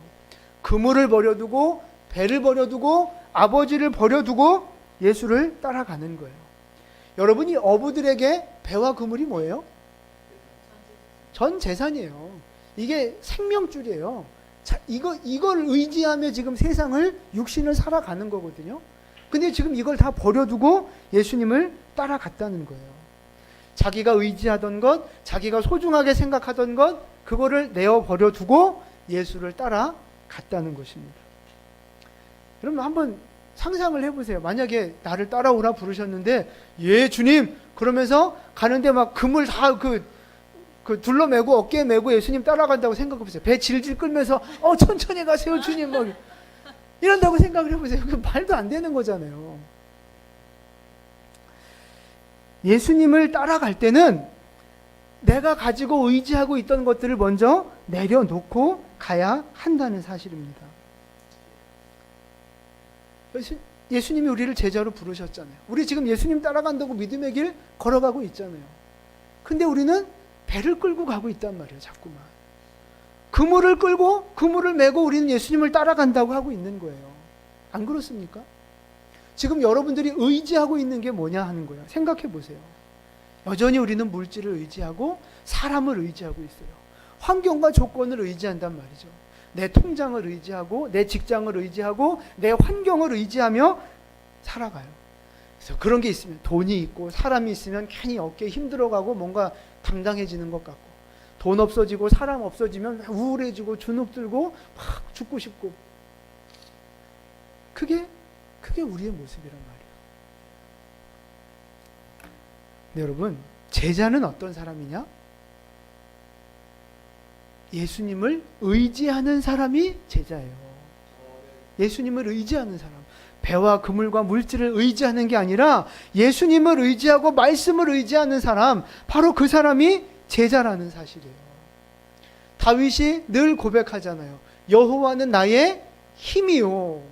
그물을 버려두고, 배를 버려두고, 아버지를 버려두고 예수를 따라가는 거예요. 여러분이 어부들에게 배와 그물이 뭐예요? 전 재산이에요. 이게 생명줄이에요. 자, 이걸 의지하며 지금 세상을, 육신을 살아가는 거거든요. 근데 지금 이걸 다 버려두고 예수님을 따라갔다는 거예요. 자기가 의지하던 것, 자기가 소중하게 생각하던 것, 그거를 내어버려 두고 예수를 따라갔다는 것입니다. 여러분 한번 상상을 해보세요. 만약에 나를 따라오라 부르셨는데 예 주님 그러면서 가는데 막 그물 다 둘러매고 어깨에 메고 예수님 따라간다고 생각해보세요. 배 질질 끌면서 천천히 가세요 주님 막 이런다고 생각을 해보세요. 그 말도 안 되는 거잖아요. 예수님을 따라갈 때는 내가 가지고 의지하고 있던 것들을 먼저 내려놓고 가야 한다는 사실입니다. 예수님이 우리를 제자로 부르셨잖아요. 우리 지금 예수님 따라간다고 믿음의 길 걸어가고 있잖아요. 근데 우리는 배를 끌고 가고 있단 말이에요. 자꾸만. 그물을 끌고 그물을 메고 우리는 예수님을 따라간다고 하고 있는 거예요. 안 그렇습니까? 지금 여러분들이 의지하고 있는 게 뭐냐 하는 거예요. 생각해 보세요. 여전히 우리는 물질을 의지하고 사람을 의지하고 있어요. 환경과 조건을 의지한단 말이죠. 내 통장을 의지하고 내 직장을 의지하고 내 환경을 의지하며 살아가요. 그래서 그런 게 있으면 돈이 있고 사람이 있으면 괜히 어깨에 힘들어가고 뭔가 당당해지는 것 같고 돈 없어지고 사람 없어지면 우울해지고 주눅 들고 막 죽고 싶고 그게 우리의 모습이란 말이에요. 네, 여러분 제자는 어떤 사람이냐? 예수님을 의지하는 사람이 제자예요. 예수님을 의지하는 사람. 배와 그물과 물질을 의지하는 게 아니라 예수님을 의지하고 말씀을 의지하는 사람, 바로 그 사람이 제자라는 사실이에요. 다윗이 늘 고백하잖아요. 여호와는 나의 힘이요,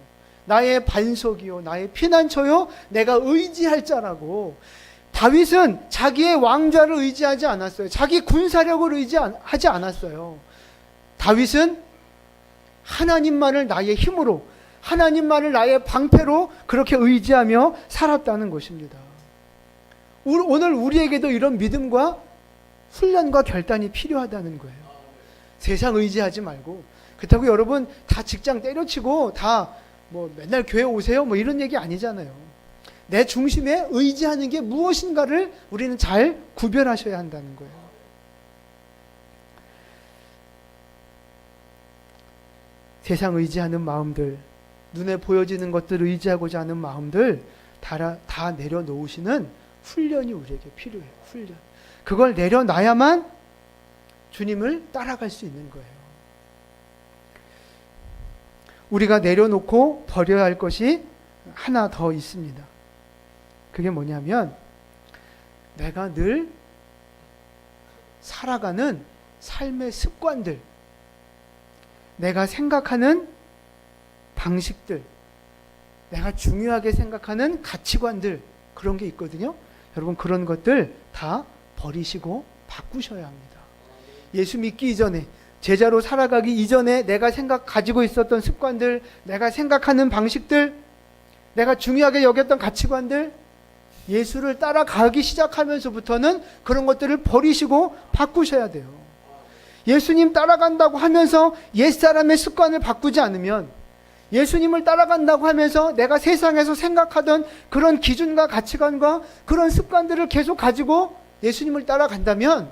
나의 반석이요, 나의 피난처요, 내가 의지할 자라고. 다윗은 자기의 왕좌를 의지하지 않았어요. 자기 군사력을 의지하지 않았어요. 다윗은 하나님만을 나의 힘으로, 하나님만을 나의 방패로 그렇게 의지하며 살았다는 것입니다. 오늘 우리에게도 이런 믿음과 훈련과 결단이 필요하다는 거예요. 세상 의지하지 말고. 그렇다고 여러분 다 직장 때려치고 다 뭐 맨날 교회 오세요 뭐 이런 얘기 아니잖아요. 내 중심에 의지하는 게 무엇인가를 우리는 잘 구별하셔야 한다는 거예요. 세상 의지하는 마음들, 눈에 보여지는 것들 의지하고자 하는 마음들 다 내려놓으시는 훈련이 우리에게 필요해요. 훈련. 그걸 내려놔야만 주님을 따라갈 수 있는 거예요. 우리가 내려놓고 버려야 할 것이 하나 더 있습니다. 그게 뭐냐면 내가 늘 살아가는 삶의 습관들, 내가 생각하는 방식들, 내가 중요하게 생각하는 가치관들, 그런 게 있거든요. 여러분 그런 것들 다 버리시고 바꾸셔야 합니다. 예수 믿기 이전에, 제자로 살아가기 이전에 내가 가지고 있었던 습관들, 내가 생각하는 방식들, 내가 중요하게 여겼던 가치관들, 예수를 따라가기 시작하면서부터는 그런 것들을 버리시고 바꾸셔야 돼요. 예수님 따라간다고 하면서 옛사람의 습관을 바꾸지 않으면, 예수님을 따라간다고 하면서 내가 세상에서 생각하던 그런 기준과 가치관과 그런 습관들을 계속 가지고 예수님을 따라간다면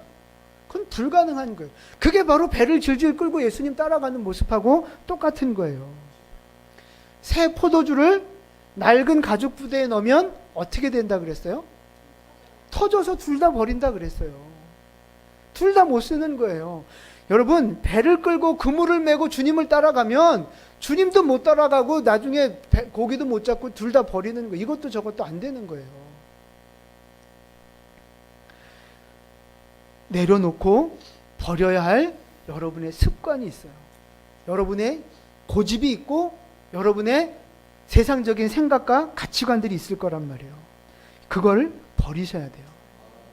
그건 불가능한 거예요. 그게 바로 배를 질질 끌고 예수님 따라가는 모습하고 똑같은 거예요. 새 포도주를 낡은 가죽 부대에 넣으면 어떻게 된다 그랬어요? 터져서 둘 다 버린다 그랬어요. 둘 다 못 쓰는 거예요. 여러분 배를 끌고 그물을 메고 주님을 따라가면 주님도 못 따라가고 나중에 고기도 못 잡고 둘 다 버리는 거, 이것도 저것도 안 되는 거예요. 내려놓고 버려야 할 여러분의 습관이 있어요. 여러분의 고집이 있고 여러분의 세상적인 생각과 가치관들이 있을 거란 말이에요. 그걸 버리셔야 돼요.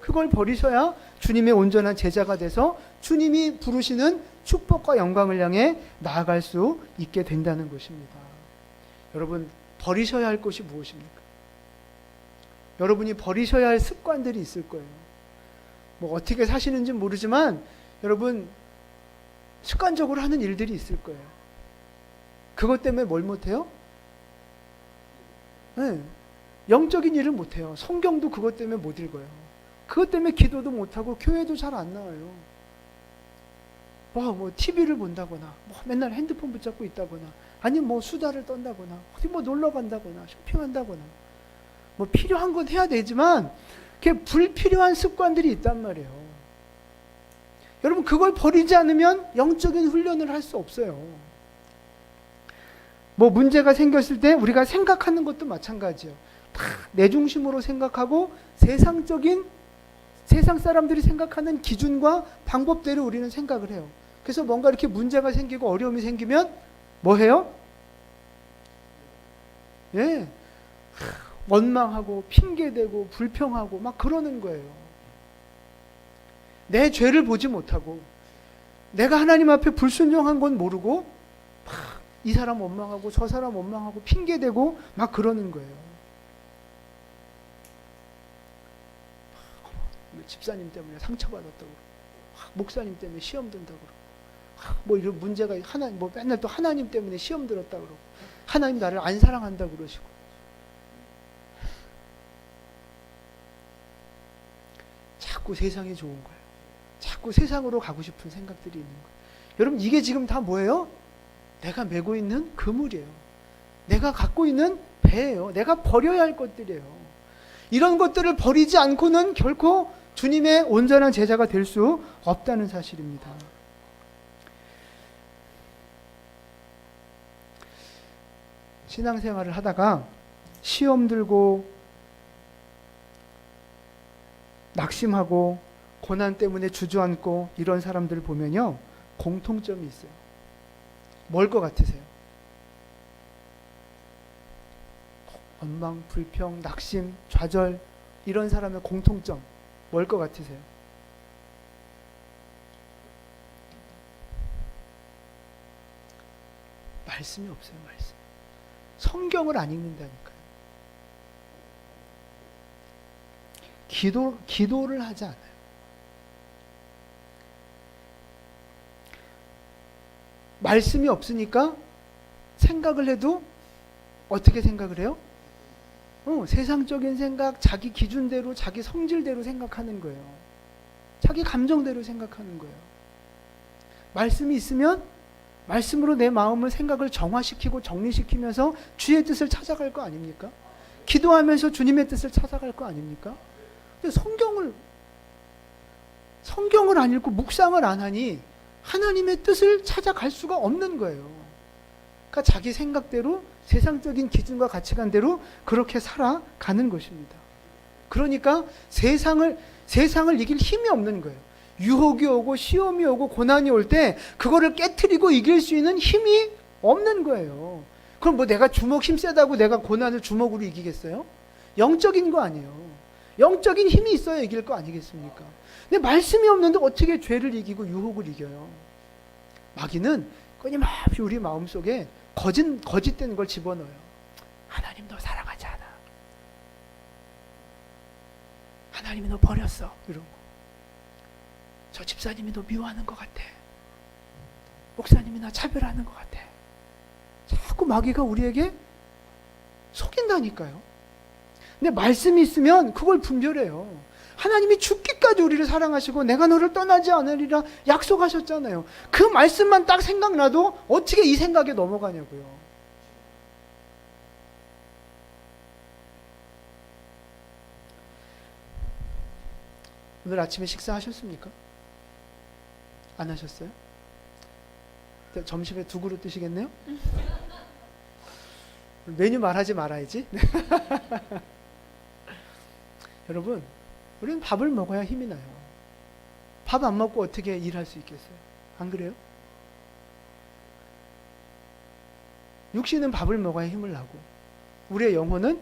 그걸 버리셔야 주님의 온전한 제자가 돼서 주님이 부르시는 축복과 영광을 향해 나아갈 수 있게 된다는 것입니다. 여러분 버리셔야 할 것이 무엇입니까? 여러분이 버리셔야 할 습관들이 있을 거예요. 뭐 어떻게 사시는지 모르지만 여러분 습관적으로 하는 일들이 있을 거예요. 그것 때문에 뭘 못해요? 네, 영적인 일을 못해요. 성경도 그것 때문에 못 읽어요. 그것 때문에 기도도 못하고 교회도 잘 안 나와요. 뭐 TV를 본다거나, 뭐 맨날 핸드폰 붙잡고 있다거나, 아니면 뭐 수다를 떤다거나, 어디 뭐 놀러 간다거나, 쇼핑한다거나, 뭐 필요한 건 해야 되지만, 그게 불필요한 습관들이 있단 말이에요. 여러분, 그걸 버리지 않으면 영적인 훈련을 할 수 없어요. 뭐 문제가 생겼을 때 우리가 생각하는 것도 마찬가지예요. 다 내 중심으로 생각하고 세상 사람들이 생각하는 기준과 방법대로 우리는 생각을 해요. 그래서 뭔가 이렇게 문제가 생기고 어려움이 생기면 뭐 해요? 예. 원망하고 핑계대고 불평하고 막 그러는 거예요. 내 죄를 보지 못하고 내가 하나님 앞에 불순종한 건 모르고 막 이 사람 원망하고 저 사람 원망하고 핑계대고 막 그러는 거예요. 집사님 때문에 상처받았다고 그러고, 목사님 때문에 시험 든다고 그러고, 뭐 이런 문제가 하나님, 뭐 맨날 또 하나님 때문에 시험 들었다고 그러고, 하나님 나를 안 사랑한다고 그러시고. 자꾸 세상이 좋은 거예요. 자꾸 세상으로 가고 싶은 생각들이 있는 거예요. 여러분, 이게 지금 다 뭐예요? 내가 메고 있는 그물이에요. 내가 갖고 있는 배예요. 내가 버려야 할 것들이에요. 이런 것들을 버리지 않고는 결코 주님의 온전한 제자가 될 수 없다는 사실입니다. 신앙생활을 하다가 시험 들고 낙심하고 고난 때문에 주저앉고 이런 사람들을 보면요, 공통점이 있어요. 뭘 것 같으세요? 원망, 불평, 낙심, 좌절, 이런 사람의 공통점 뭘 것 같으세요? 말씀이 없어요. 말씀. 성경을 안 읽는다니까요. 기도를 하지 않아요. 말씀이 없으니까 생각을 해도 어떻게 생각을 해요? 세상적인 생각, 자기 기준대로, 자기 성질대로 생각하는 거예요. 자기 감정대로 생각하는 거예요. 말씀이 있으면 말씀으로 내 마음을, 생각을 정화시키고 정리시키면서 주의 뜻을 찾아갈 거 아닙니까? 기도하면서 주님의 뜻을 찾아갈 거 아닙니까? 근데 성경을 안 읽고 묵상을 안 하니 하나님의 뜻을 찾아갈 수가 없는 거예요. 그러니까 자기 생각대로, 세상적인 기준과 가치관대로 그렇게 살아가는 것입니다. 그러니까 세상을 이길 힘이 없는 거예요. 유혹이 오고 시험이 오고 고난이 올 때 그거를 깨트리고 이길 수 있는 힘이 없는 거예요. 그럼 뭐 내가 주먹 힘 세다고 내가 고난을 주먹으로 이기겠어요? 영적인 거 아니에요. 영적인 힘이 있어야 이길 거 아니겠습니까? 근데 말씀이 없는데 어떻게 죄를 이기고 유혹을 이겨요? 마귀는 끊임없이 우리 마음속에 거짓된 걸 집어넣어요. 하나님 너 사랑하지 않아. 하나님이 너 버렸어. 이런 거. 저 집사님이 너 미워하는 것 같아. 목사님이 나 차별하는 것 같아. 자꾸 마귀가 우리에게 속인다니까요. 근데 말씀이 있으면 그걸 분별해요. 하나님이 죽기까지 우리를 사랑하시고 내가 너를 떠나지 않으리라 약속하셨잖아요. 그 말씀만 딱 생각나도 어떻게 이 생각에 넘어가냐고요. 오늘 아침에 식사하셨습니까? 안 하셨어요? 점심에 두 그릇 드시겠네요? 메뉴 말하지 말아야지. 여러분, 우리는 밥을 먹어야 힘이 나요. 밥 안 먹고 어떻게 일할 수 있겠어요? 안 그래요? 육신은 밥을 먹어야 힘을 나고 우리의 영혼은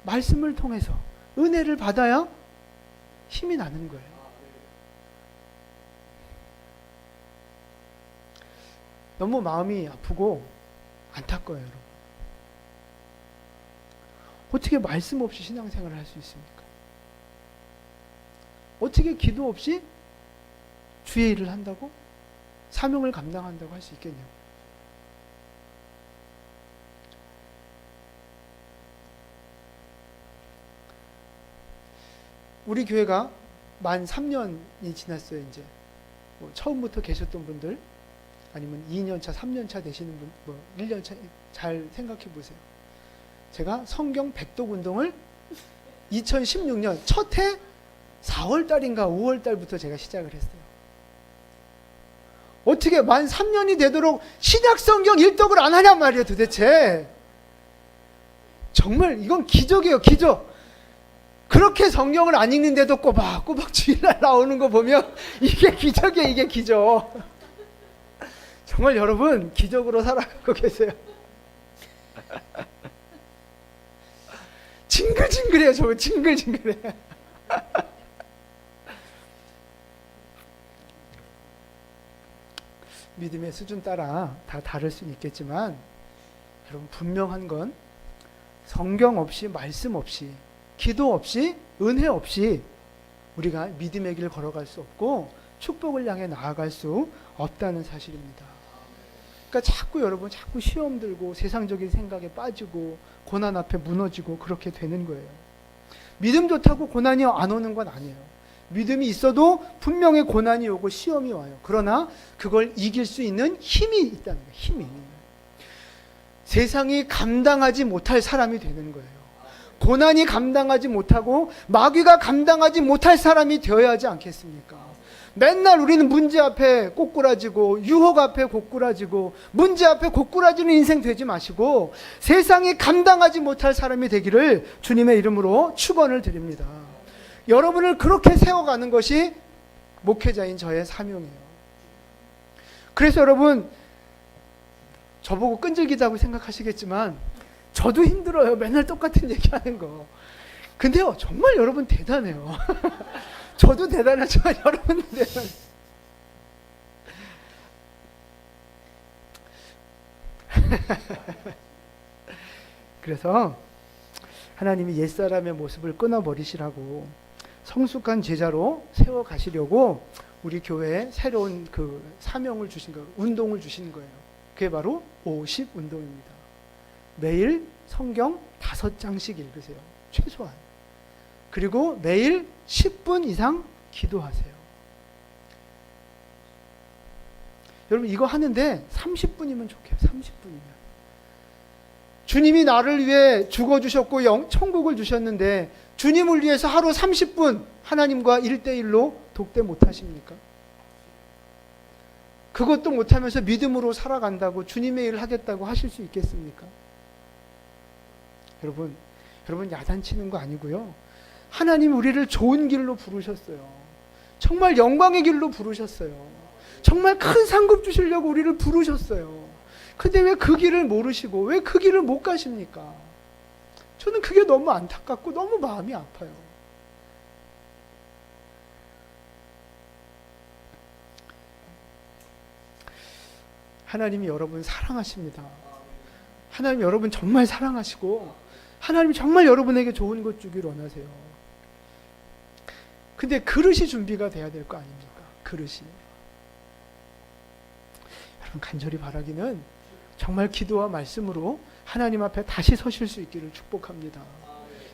말씀을 통해서 은혜를 받아야 힘이 나는 거예요. 너무 마음이 아프고 안타까워요, 여러분. 어떻게 말씀 없이 신앙생활을 할 수 있습니까? 어떻게 기도 없이 주의 일을 한다고? 사명을 감당한다고 할 수 있겠냐고. 우리 교회가 만 3년이 지났어요. 이제 뭐 처음부터 계셨던 분들 아니면 2년차, 3년차 되시는 분, 뭐 1년차 잘 생각해 보세요. 제가 성경 백독 운동을 2016년 첫 해 4월 달인가 5월 달부터 제가 시작을 했어요. 어떻게 만 3년이 되도록 신약 성경 일독을 안 하냔 말이에요, 도대체. 정말 이건 기적이에요, 기적. 그렇게 성경을 안 읽는데도 꼬박꼬박 주일날 나오는 거 보면 이게 기적이에요, 이게 기적. 정말 여러분 기적으로 살아가고 계세요. 징글징글해요, 저거 징글징글해. 믿음의 수준 따라 다 다를 수는 있겠지만 여러분 분명한 건 성경 없이 말씀 없이 기도 없이 은혜 없이 우리가 믿음의 길 걸어갈 수 없고 축복을 향해 나아갈 수 없다는 사실입니다. 그러니까 자꾸 여러분 자꾸 시험 들고 세상적인 생각에 빠지고 고난 앞에 무너지고 그렇게 되는 거예요. 믿음 좋다고 고난이 안 오는 건 아니에요. 믿음이 있어도 분명히 고난이 오고 시험이 와요. 그러나 그걸 이길 수 있는 힘이 있다는 거예요. 힘이. 세상이 감당하지 못할 사람이 되는 거예요. 고난이 감당하지 못하고 마귀가 감당하지 못할 사람이 되어야 하지 않겠습니까? 맨날 우리는 문제 앞에 꼬꾸라지고 유혹 앞에 꼬꾸라지고 문제 앞에 꼬꾸라지는 인생 되지 마시고 세상이 감당하지 못할 사람이 되기를 주님의 이름으로 축원을 드립니다. 여러분을 그렇게 세워가는 것이 목회자인 저의 사명이에요. 그래서 여러분 저보고 끈질기다고 생각하시겠지만 저도 힘들어요. 맨날 똑같은 얘기하는 거. 근데요 정말 여러분 대단해요. 저도 대단하지만 여러분 대단해요. 그래서 하나님이 옛사람의 모습을 끊어버리시라고 성숙한 제자로 세워가시려고 우리 교회에 새로운 그 사명을 주신 거예요. 운동을 주신 거예요. 그게 바로 50 운동입니다. 매일 성경 5장씩 읽으세요. 최소한. 그리고 매일 10분 이상 기도하세요. 여러분 이거 하는데 30분이면 좋게요. 30분이면. 주님이 나를 위해 죽어주셨고 천국을 주셨는데 주님을 위해서 하루 30분 하나님과 1대1로 독대 못하십니까? 그것도 못하면서 믿음으로 살아간다고 주님의 일을 하겠다고 하실 수 있겠습니까? 여러분 야단치는 거 아니고요. 하나님 우리를 좋은 길로 부르셨어요. 정말 영광의 길로 부르셨어요. 정말 큰 상급 주시려고 우리를 부르셨어요. 근데 왜 그 길을 모르시고 왜 그 길을 못 가십니까? 저는 그게 너무 안타깝고 너무 마음이 아파요. 하나님이 여러분 사랑하십니다. 하나님 여러분 정말 사랑하시고 하나님이 정말 여러분에게 좋은 것 주길 원하세요. 근데 그릇이 준비가 돼야 될 거 아닙니까? 그릇이. 여러분 간절히 바라기는 정말 기도와 말씀으로 하나님 앞에 다시 서실 수 있기를 축복합니다.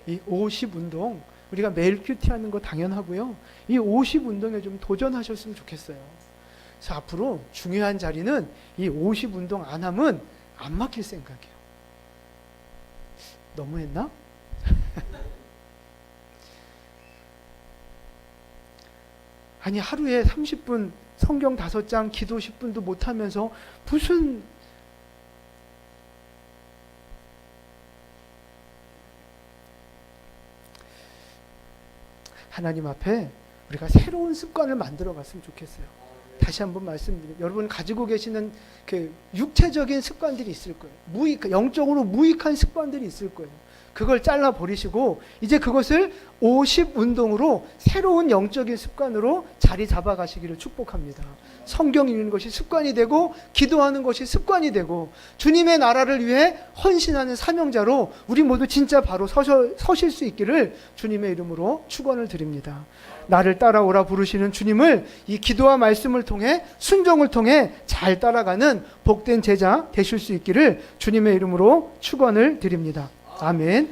이 50 운동 우리가 매일 큐티하는 거 당연하고요. 이 50 운동에 좀 도전하셨으면 좋겠어요. 그래서 앞으로 중요한 자리는 이 50 운동 안 하면 안 맡길 생각이에요. 너무했나? 아니 하루에 30분 성경 5장 기도 10분도 못하면서 무슨 하나님 앞에 우리가 새로운 습관을 만들어 갔으면 좋겠어요. 다시 한번 말씀드려요. 여러분 가지고 계시는 그 육체적인 습관들이 있을 거예요. 영적으로 무익한 습관들이 있을 거예요. 그걸 잘라 버리시고 이제 그것을 50 운동으로 새로운 영적인 습관으로 자리 잡아 가시기를 축복합니다. 성경 읽는 것이 습관이 되고 기도하는 것이 습관이 되고 주님의 나라를 위해 헌신하는 사명자로 우리 모두 진짜 바로 서실 수 있기를 주님의 이름으로 축원을 드립니다. 나를 따라오라 부르시는 주님을 이 기도와 말씀을 통해 순종을 통해 잘 따라가는 복된 제자 되실 수 있기를 주님의 이름으로 축원을 드립니다. 아멘.